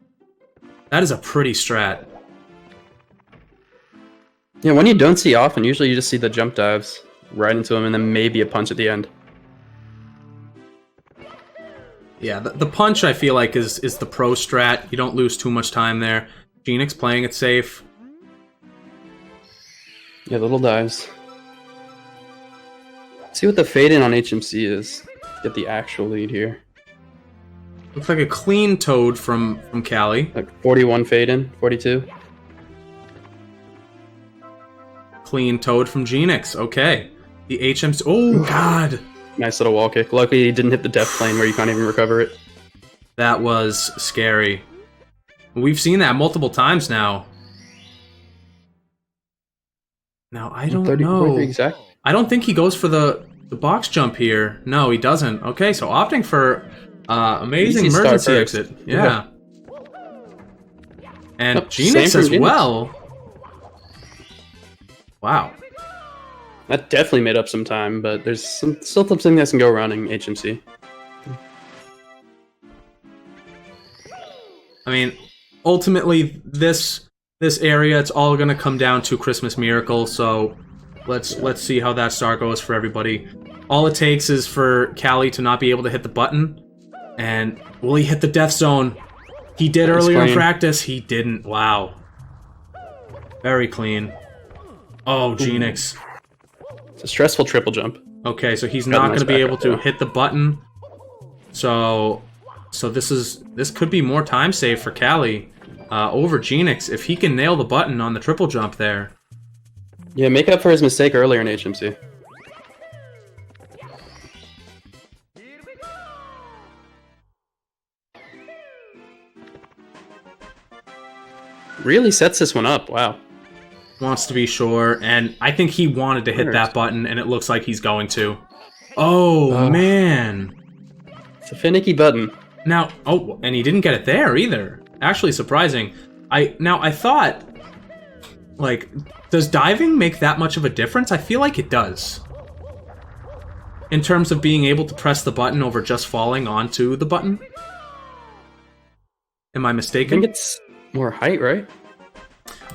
That is a pretty strat. Yeah, when you don't see often, usually you just see the jump dives right into him and then maybe a punch at the end. Yeah, the punch I feel like is the pro strat. You don't lose too much time there. Geenix playing it safe. Yeah, little dives. See what the fade in on HMC is. Get the actual lead here. Looks like a clean toad from Kally. Like 41 fade in, 42. Clean toad from Geenix. Okay. The HMC. Oh, God. Nice little wall kick. Luckily, he didn't hit the death plane where you can't even recover it. That was scary. We've seen that multiple times now. Now, I don't know. Exactly. I don't think he goes for the box jump here. No, he doesn't. Okay, so opting for amazing Easy emergency start exit. Yeah. And Yep, Geenix as Geenix. well. Wow. That definitely made up some time, but there's still something that can go wrong in HMC. I mean, ultimately, this area, it's all gonna come down to Christmas Miracle. So let's see how that start goes for everybody. All it takes is for Kally to not be able to hit the button, and will he hit the death zone? He did earlier in practice. He didn't. Wow. Very clean. Oh, Geenix. It's a stressful triple jump. Okay, so he's not going to be able to hit the button. So this could be more time save for Kally over Geenix if he can nail the button on the triple jump there. Yeah, make up for his mistake earlier in HMC. Really sets this one up. Wow. Wants to be sure, and I think he wanted to hit that button, and it looks like he's going to. Oh, man. It's a finicky button. Now, oh, and he didn't get it there either. Actually surprising. I thought, like, does diving make that much of a difference? I feel like it does. In terms of being able to press the button over just falling onto the button? Am I I mistaken? think it's more height, right?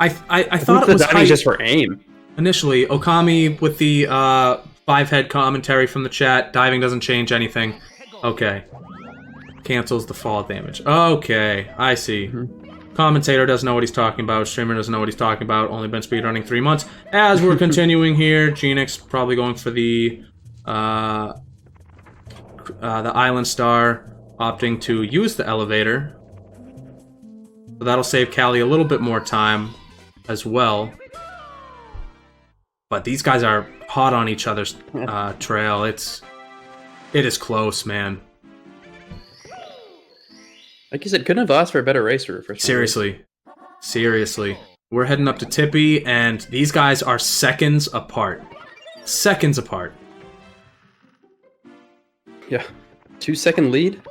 I thought it was height just for aim. Initially, Okami with the 5-head commentary from the chat. Diving doesn't change anything. Okay. Cancels the fall damage. Okay, I see. Commentator doesn't know what he's talking about. Streamer doesn't know what he's talking about. Only been speedrunning 3 months. As we're continuing here, Geenix probably going for the Island Star, opting to use the elevator. So that'll save Kally a little bit more time as well. But these guys are hot on each other's trail. It is close, man. Like you said, couldn't have asked for a better racer. Seriously. We're heading up to Tippy, and these guys are seconds apart. Seconds apart. Yeah. 2-second lead.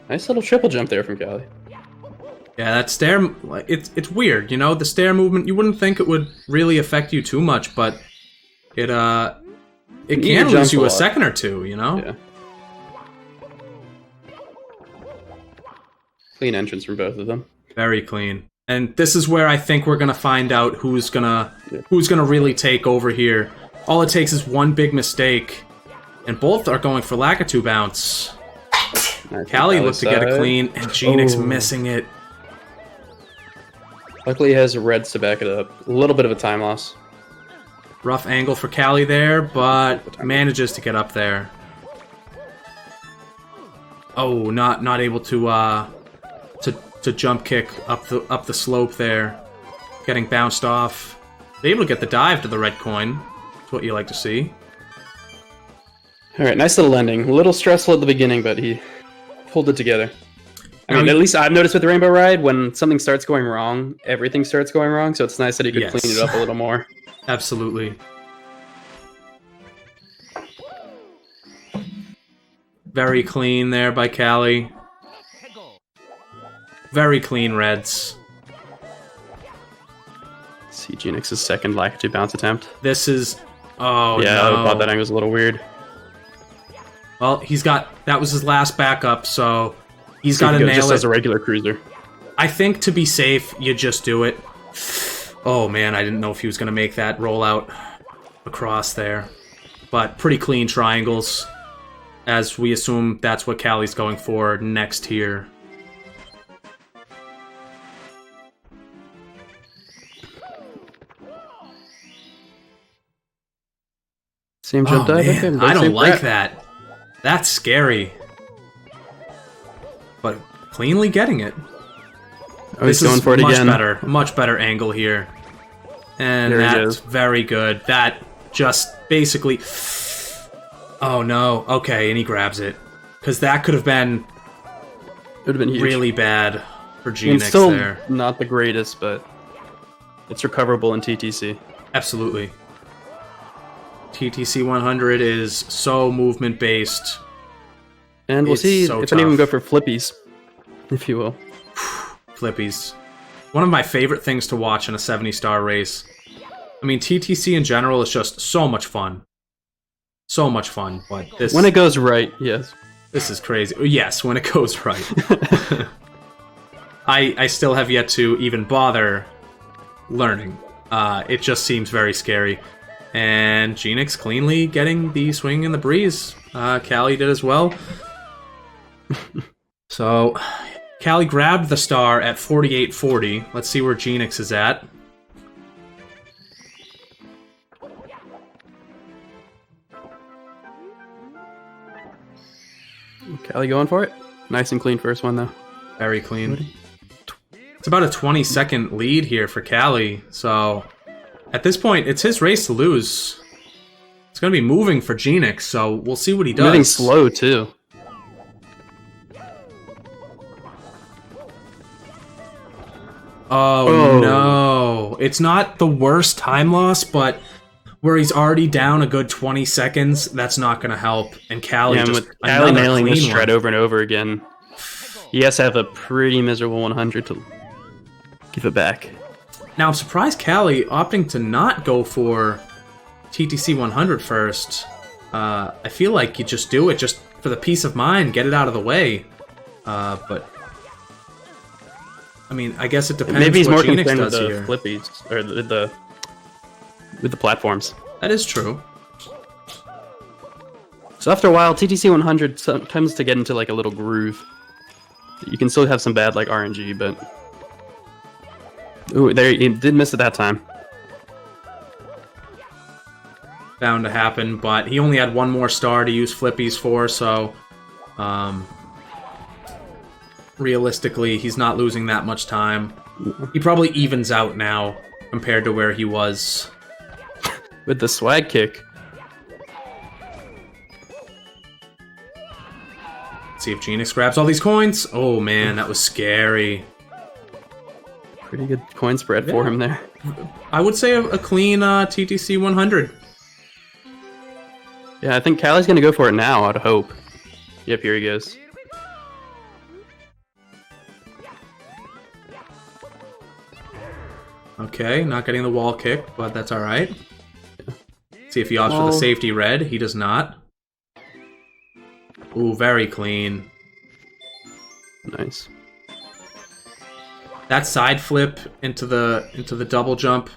Nice little triple jump there from Kally. Yeah, that stair, it's weird, you know? The stair movement, you wouldn't think it would really affect you too much, but it can lose you a second or two, you know? Yeah. Clean entrance from both of them. Very clean. And this is where I think we're gonna find out who's gonna really take over here. All it takes is one big mistake, and both are going for Lakitu bounce. Kally looked to get it clean, and Geenix missing it. Luckily, he has reds to back it up. A little bit of a time loss. Rough angle for Kally there, but manages to get up there. Oh, not able to jump kick up the slope there. Getting bounced off. Able to get the dive to the red coin. That's what you like to see. All right, nice little ending. A little stressful at the beginning, but he pulled it together. I mean, at least I've noticed with the Rainbow Ride, when something starts going wrong, everything starts going wrong, so it's nice that he could clean it up a little more. Absolutely. Very clean there by Kally. Very clean reds. Geenix's second lakitu bounce attempt. This is... Oh, yeah, no. I thought that angle was a little weird. Well, he's got... That was his last backup, so he's got to nail just it. as a regular cruiser. I think to be safe, you just do it. Oh, man, I didn't know if he was going to make that rollout across there. But pretty clean triangles, as we assume that's what Kally's going for next here. Same jump dive. Man, Okay, I don't same like prep. that. That's scary. But cleanly getting it. Oh, he's going for it again. Much better angle here. And There he that's goes. very good. That just basically... Oh no, okay, and he grabs it. Because that could have been It would have been huge. really bad for I mean, Geenix still there. not the greatest, but it's recoverable in TTC. Absolutely. TTC 100 is so movement based. And we'll It's see so if anyone tough. go for flippies, if you will. Flippies. One of my favorite things to watch in a 70-star race. I mean, TTC in general is just so much fun. So much fun, but this... When it goes right, yes. This is crazy. Yes, when it goes right. I still have yet to even bother learning. It just seems very scary. And Geenix cleanly getting the swing in the breeze. Kally did as well. So, Kally grabbed the star at 48.40. Let's see where Geenix is at. Kally going for it. Nice and clean first one, though. Very clean. It's about a 20-second lead here for Kally, so at this point, it's his race to lose. It's going to be moving for Geenix, so we'll see what he does. Moving slow, too. Oh, no. It's not the worst time loss, but where he's already down a good 20 seconds, that's not going to help. And Kally Yeah, and just with Kally another nailing this clean shred one. over and over again, he has to have a pretty miserable 100 to give it back. Now, I'm surprised Kally opting to not go for TTC 100 first. I feel like you just do it just for the peace of mind, get it out of the way. But I mean, I guess it depends Maybe he's what more Geenix concerned with does the here. flippies, or with the platforms. That is true. So after a while, TTC 100 tends to get into like a little groove. You can still have some bad like RNG, but ooh, there he did miss it that time. Bound to happen, but he only had one more star to use flippies for, so realistically, he's not losing that much time. He probably evens out now compared to where he was. With the swag kick. Let's see if Geenix grabs all these coins. Oh man, that was scary. Pretty good coin spread for him there. I would say a clean TTC 100. Yeah, I think Kally's gonna go for it now, I'd hope. Yep, here he goes. Okay, not getting the wall kick, but that's alright. See if he opts for the safety red. He does not. Ooh, very clean. Nice. That side flip into the double jump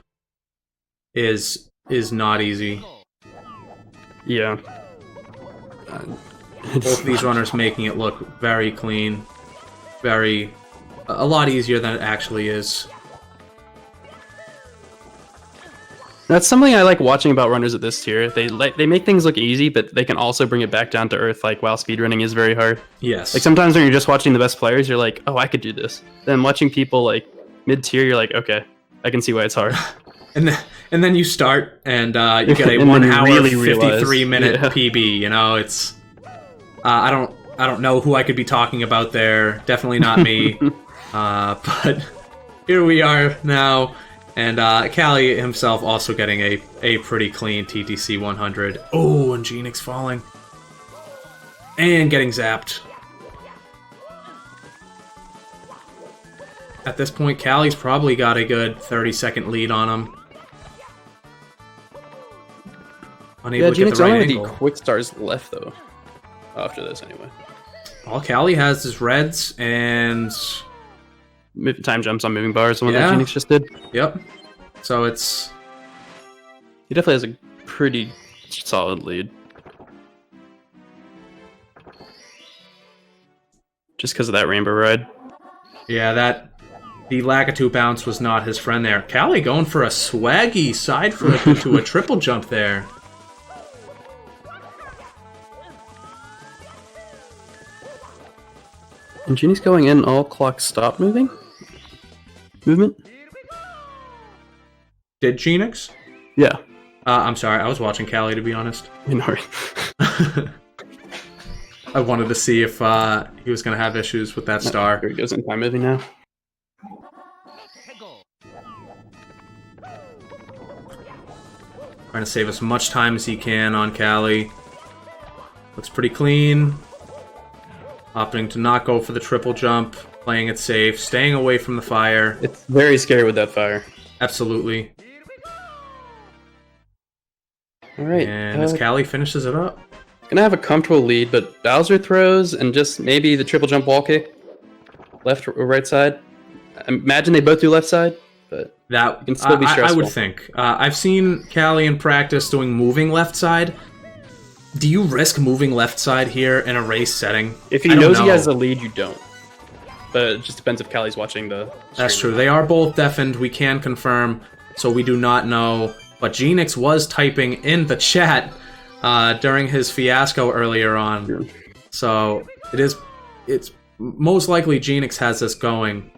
is not easy. Yeah. Both of these runners making it look very clean. A lot easier than it actually is. That's something I like watching about runners at this tier. They make things look easy, but they can also bring it back down to earth, like while speedrunning is very hard. Yes. Like sometimes when you're just watching the best players, you're like, oh, I could do this. Then watching people like mid-tier, you're like, okay, I can see why it's hard. And then you start and you get a And 1 then hour really 53 realize, minute yeah. PB. You know, it's I don't know who I could be talking about there. Definitely not me. But here we are now. And Kally himself also getting a pretty clean TTC 100. Oh, and Geenix falling. And getting zapped. At this point, Kally's probably got a good 30-second lead on him. Unable to get Geenix the right only angle. the quick stars left though. After this, anyway. All Kally has is reds and Time jumps on moving bars, the one Yeah. that Geenix just did. yep. So it's He definitely has a pretty solid lead. Just because of that rainbow ride. the Lakitu bounce was not his friend there. Kally going for a swaggy side flip into a triple jump there. And Genie's going in all clock stop movement? Did Geenix? Yeah. I'm sorry, I was watching Kally, to be honest. You know, I wanted to see if he was going to have issues with that star. Here he goes in time moving now. Trying to save as much time as he can on Kally. Looks pretty clean. Opting to not go for the triple jump. Playing it safe. Staying away from the fire. It's very scary with that fire. Absolutely. Alright. And as Kally finishes it up. Gonna have a comfortable lead, but Bowser throws and just maybe the triple jump wall kick. Left or right side. I imagine they both do left side, but That can still be I stressful. would think. I've seen Kally in practice doing moving left side. Do you risk moving left side here in a race setting? if he I don't knows he know. has the lead, you don't. But it just depends if Cally's watching the That's stream. true. They are both deafened. We can confirm, so we do not know. But Geenix was typing in the chat during his fiasco earlier on. Yeah. So it's most likely Geenix has this going.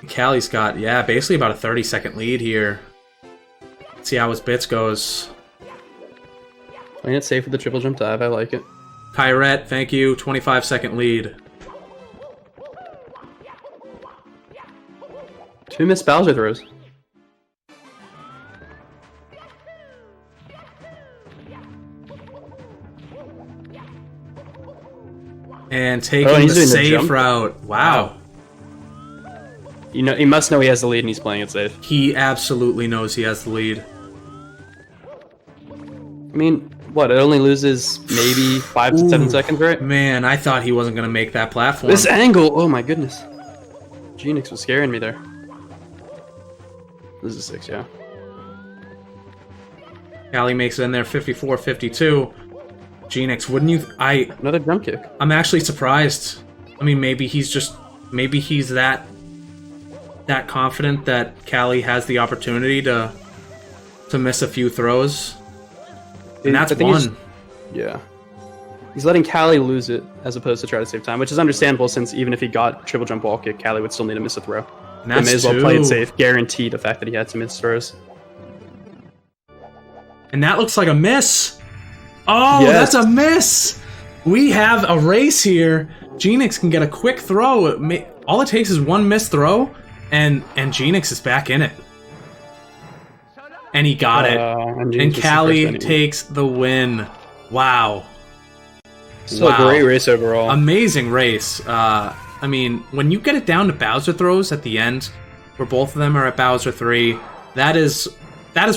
Kally's got, basically about a 30-second lead here. Let's see how his bits goes. Playing it safe with the triple jump dive, I like it. Kyrette, thank you. 25-second lead. 2 missed Bowser throws. And taking he's the doing the safe jump. route. Wow. You know, he must know he has the lead and he's playing it safe. He absolutely knows he has the lead. I mean, what? It only loses maybe 5 to 7 Ooh. seconds, right? Man, I thought he wasn't going to make that platform. This angle! Oh my goodness. Geenix was scaring me there. This is 6, yeah. Kally makes it in there 54-52. Geenix, wouldn't you... Another jump kick. I'm actually surprised. I mean, maybe he's that confident that Kally has the opportunity to miss a few throws. And that's I think one. Yeah. He's letting Kally lose it as opposed to try to save time, which is understandable since even if he got triple jump wall kick, Kally would still need to miss a throw. And They that's may as well play two. it safe, guarantee the fact that he had some missed throws. And that looks like a miss. Oh, Yes. that's a miss. We have a race here. Geenix can get a quick throw. All it takes is one missed throw, and Geenix is back in it. And he got it. Geenix And is the Kally first enemy. takes the win. Wow. Still Wow. a great race overall. Amazing race. I mean, when you get it down to Bowser throws at the end, where both of them are at Bowser 3, that is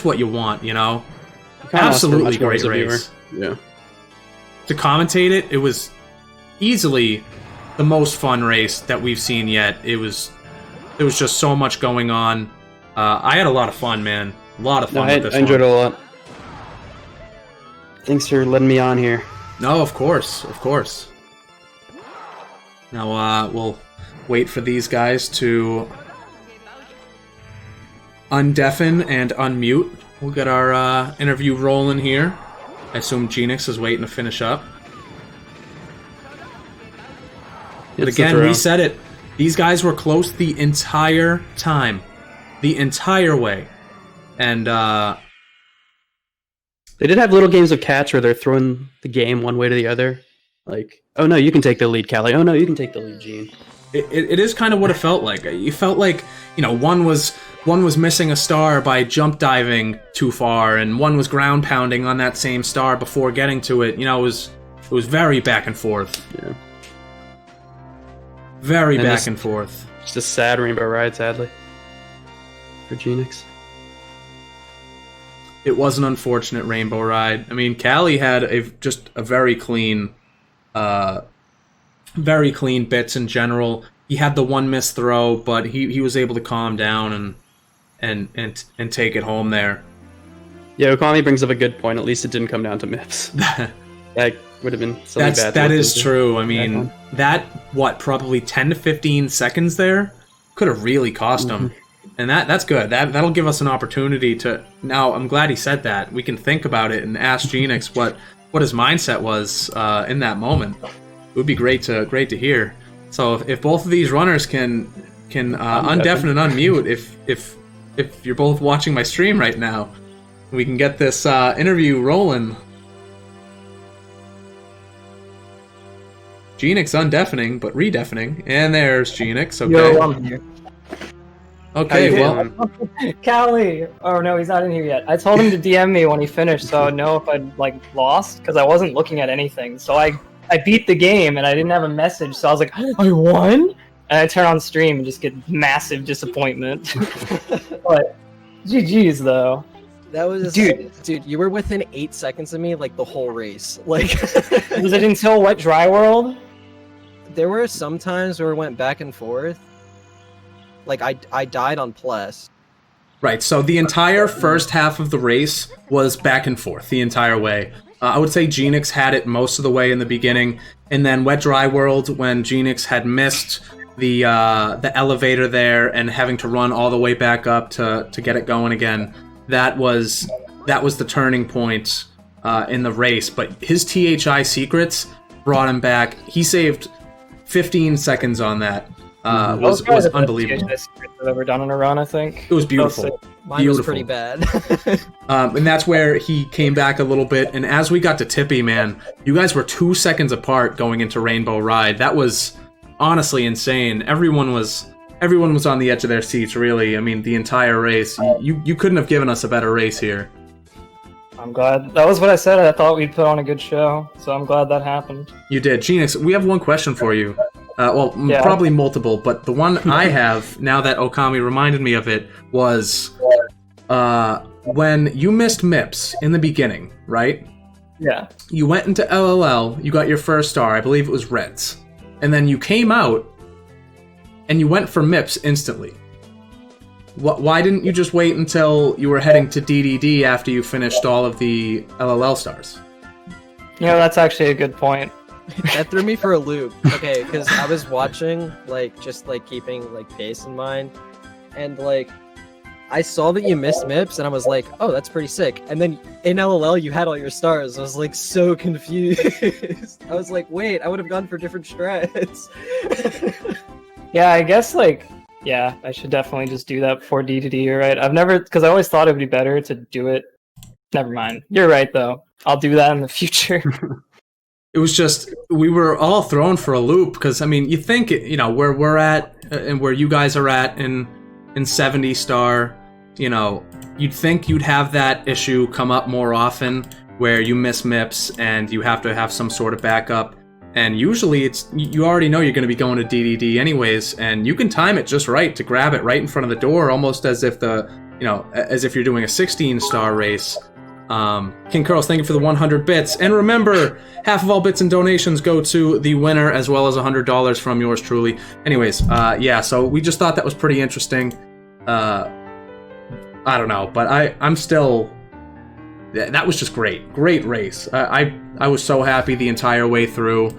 what you want, you know? You can't ask for Absolutely much more great as a viewer. race. Yeah. To commentate it, it was easily the most fun race that we've seen yet. There was just so much going on. I had a lot of fun, man. A lot of fun I with this enjoyed one. it a lot. Thanks for letting me on here. No, of course, of course. Now, we'll wait for these guys to undeafen and unmute. We'll get our interview rolling here. I assume Geenix is waiting to finish up. But It's the again, throw. we said it. These guys were close the entire time. The entire way. And, They did have little games of catch where they're throwing the game one way to the other. Like, oh no, you can take the lead, Kally. Oh no, you can take the lead, Gene. it is kind of what it felt like. You felt like, you know, one was missing a star by jump diving too far, and one was ground pounding on that same star before getting to it. You know, it was very back and forth. Yeah. Very And back this- and forth. Just a sad rainbow ride, sadly. For Geenix. it was an unfortunate rainbow ride. I mean, Kally had just a very clean bits in general. He had the one missed throw, but he was able to calm down and take it home there. Yeah, Okami brings up a good point. At least it didn't come down to MIPS. That would have been something bad. That is true. I mean, probably 10 to 15 seconds there could have really cost him. And that's good. That'll give us an opportunity to... Now, I'm glad he said that. We can think about it and ask Geenix what his mindset was in that moment. It would be great to hear. So if both of these runners can undeafen and unmute, if you're both watching my stream right now, we can get this interview rolling. Geenix undeafening, but redeafening. And there's Geenix. Okay. Yo, I'm here. Okay, well... Kally! Oh no, he's not in here yet. I told him to DM me when he finished so I'd know if I'd, lost, because I wasn't looking at anything. So I beat the game, and I didn't have a message, so I was like, I won? And I turn on stream and just get massive disappointment. But, GG's, though. That was... Dude, you were within 8 seconds of me, the whole race. Was it until Wet Dry World? There were some times where it went back and forth. I died on plus. Right, so the entire first half of the race was back and forth the entire way. I would say Geenix had it most of the way in the beginning, and then Wet Dry World, when Geenix had missed the elevator there and having to run all the way back up to get it going again, that was the turning point in the race. But his THI secrets brought him back. He saved 15 seconds on that. Was unbelievable. I've ever done in a run, I think. It was beautiful. Mine was pretty bad. And that's where he came back a little bit. And as we got to Tippy, man, you guys were 2 seconds apart going into Rainbow Ride. That was honestly insane. Everyone was on the edge of their seats, really. I mean, the entire race. You couldn't have given us a better race here. I'm glad. That was what I said. I thought we'd put on a good show, so I'm glad that happened. You did. Geenix, we have one question for you. Probably multiple, but the one I have, now that Okami reminded me of it, was when you missed MIPS in the beginning, right? Yeah. You went into LLL, you got your first star, I believe it was Reds. And then you came out, and you went for MIPS instantly. Why didn't you just wait until you were heading to DDD after you finished all of the LLL stars? That's actually a good point. That threw me for a loop. Okay, because I was watching, keeping, pace in mind. And, I saw that you missed MIPS, and I was like, oh, that's pretty sick. And then in LLL, you had all your stars. I was, so confused. I was like, wait, I would have gone for different strats. Yeah, I guess, I should definitely just do that before D2D, you're right. Because I always thought it would be better to do it. Never mind. You're right, though. I'll do that in the future. It was just, we were all thrown for a loop, because, I mean, you think, where we're at, and where you guys are at in 70 star, you'd think you'd have that issue come up more often, where you miss MIPS, and you have to have some sort of backup, and usually you already know you're going to be going to DDD anyways, and you can time it just right to grab it right in front of the door, almost as if as if you're doing a 16 star race. King Curls, thank you for the 100 bits. And remember, half of all bits and donations go to the winner, as well as $100 from yours truly. Anyways, so we just thought that was pretty interesting. I don't know, but I'm still... That was just great. Great race. I was so happy the entire way through.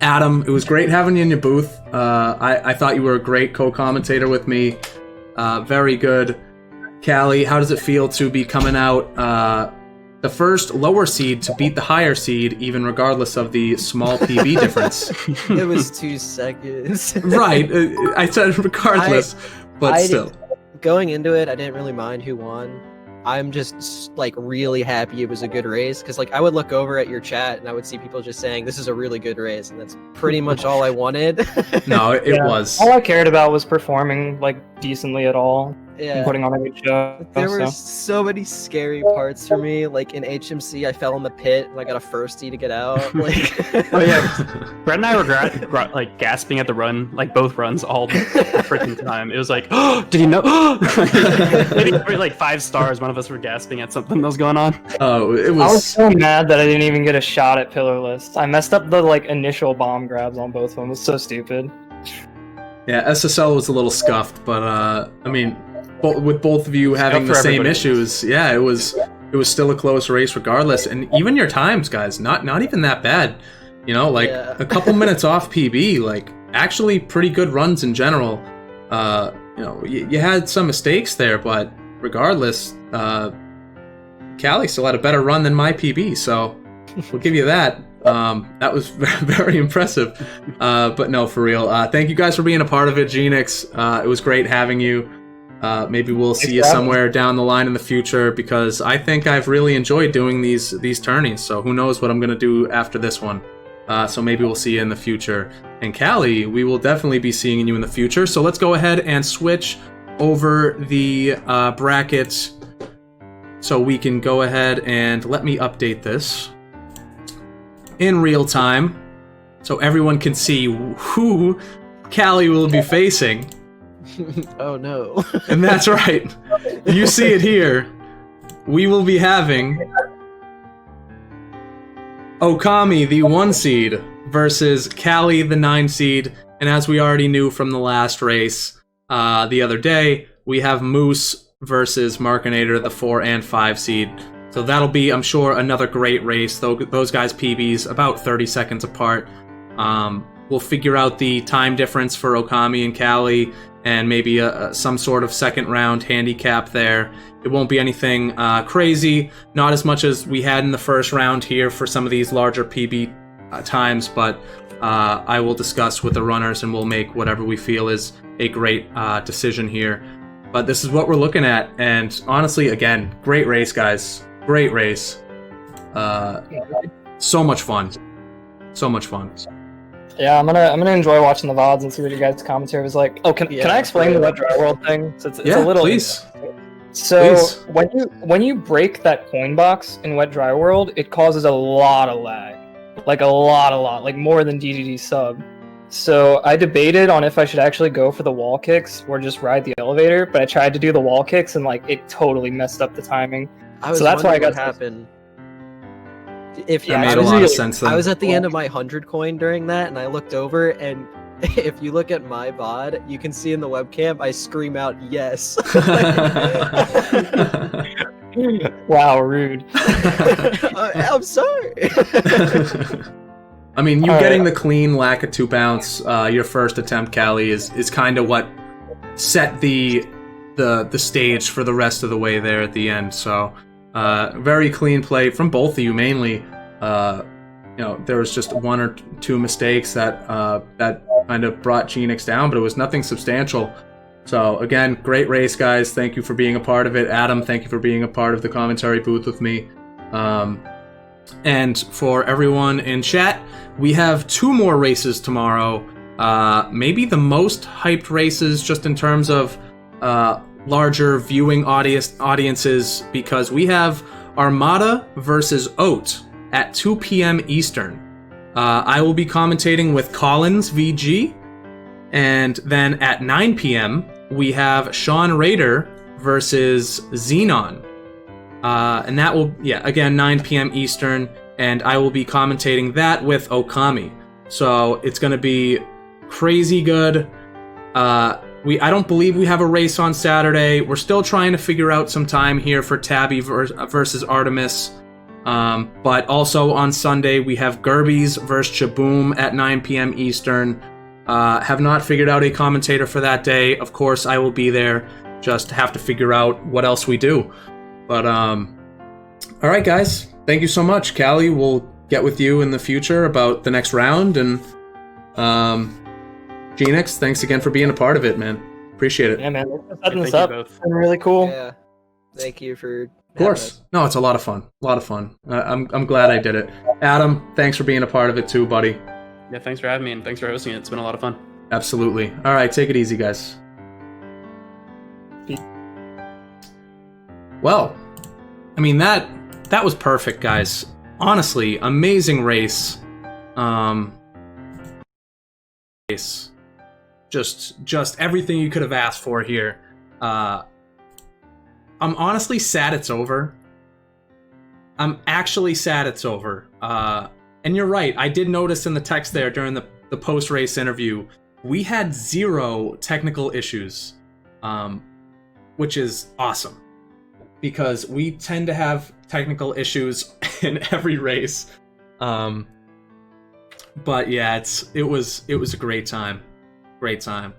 Adam, it was great having you in your booth. I thought you were a great co-commentator with me. Very good. Kally, how does it feel to be coming out the first lower seed to beat the higher seed, even regardless of the small PB difference? It was 2 seconds. Right, I said regardless, but still. Going into it, I didn't really mind who won. I'm just really happy it was a good race, because I would look over at your chat and I would see people just saying this is a really good race, and that's pretty much all I wanted. No, it was. All I cared about was performing decently at all. Yeah. Putting on a good show. There were so. so many scary parts for me. Like in HMC, I fell in the pit and I got a firstie to get out. Like, Oh yeah, Brett and I were like gasping at the run, like both runs all the freaking time. It was like, oh, did he know? Maybe like 5 stars. One of us were gasping at something that was going on. Oh, it I was was. so mad that I didn't even get a shot at Pillarless. I messed up the like initial bomb grabs on both of them. It was so stupid. Yeah, SSL was a little scuffed, but I mean, with both of you having for the same everybody. issues, yeah, it was still a close race regardless, and even your times, guys, not even that bad. You know, like Yeah. a couple minutes off PB, like actually pretty good runs in general. You know, you had some mistakes there, but regardless, Kally still had a better run than my PB, so we'll give you that. That was very impressive. But no, for real. Thank you guys for being a part of it, Geenix. It was great having you. Maybe we'll see you for having somewhere down the line in the future, because I think I've really enjoyed doing these tourneys. So who knows what I'm gonna do after this one. So maybe we'll see you in the future. And Kally, we will definitely be seeing you in the future. So let's go ahead and switch over the brackets so we can go ahead and let me update this in real time so everyone can see who Kally will be facing. oh no. And that's right. You see it here. We will be having Okami, the 1 seed, versus Kally, the 9 seed. And as we already knew from the last race the other day, we have Moose versus Markinator, the 4 and 5 seed. So that'll be, I'm sure, another great race. Those guys' PBs about 30 seconds apart. We'll figure out the time difference for Okami and Kally, and maybe some sort of second round handicap there. It won't be anything crazy, not as much as we had in the first round here for some of these larger PB times, but I will discuss with the runners and we'll make whatever we feel is a great decision here. But this is what we're looking at, and honestly, again, great race, guys. Great race. So much fun. So much fun. Yeah, I'm gonna enjoy watching the VODs and see what your guys' commentary was like. Oh, can I explain the Wet Dry World thing? So it's Yeah, a little. please. So Please. when you break that coin box in Wet Dry World, it causes a lot of lag, like a lot, like more than DDD sub. So I debated on if I should actually go for the wall kicks or just ride the elevator, but I tried to do the wall kicks and like it totally messed up the timing. I was So that's why I wondering got what happened. If Yeah, That I made a was lot of really- sense then. I was at the end of my 100 coin during that, and I looked over, and if you look at my VOD, you can see in the webcam, I scream out, yes. Wow, rude. I'm sorry. I mean, you All getting right. the clean Lakitu bounce, your first attempt, Kally, is kind of what set the stage for the rest of the way there at the end. So, very clean play from both of you, mainly. You know, there was just 1 or 2 mistakes that kind of brought Geenix down, but it was nothing substantial. So again, great race, guys. Thank you for being a part of it. Adam, thank you for being a part of the commentary booth with me. And for everyone in chat, we have 2 more races tomorrow. Maybe the most hyped races just in terms of larger viewing audiences, because we have Armada versus Oat at 2 p.m. Eastern. I will be commentating with Collins VG, and then at 9 p.m. we have Sean Raider versus Xenon. And that will, again, 9 p.m. Eastern, and I will be commentating that with Okami. So it's going to be crazy good. I don't believe we have a race on Saturday. We're still trying to figure out some time here for Tabby versus Artemis. But also on Sunday, we have Gerbies versus Chaboom at 9 p.m. Eastern. Have not figured out a commentator for that day. Of course, I will be there. Just have to figure out what else we do. But, all right, guys. Thank you so much. Kally, we'll get with you in the future about the next round. And, Geenix, thanks again for being a part of it, man. Appreciate it. Yeah, man. Thanks for setting Thank this you up. both. It's been really cool. Yeah. Thank you for. Of course. No, it's a lot of fun. A lot of fun. I'm glad I did it. Adam, thanks for being a part of it too, buddy. Yeah, thanks for having me and thanks for hosting it. It's been a lot of fun. Absolutely. All right, take it easy, guys. Well, I mean that was perfect, guys. Honestly, amazing race. Just everything you could have asked for here. I'm honestly sad it's over. I'm actually sad it's over. And you're right, I did notice in the text there during the post-race interview, we had 0 technical issues, which is awesome. Because we tend to have technical issues in every race. But yeah, it was a great time. Great time.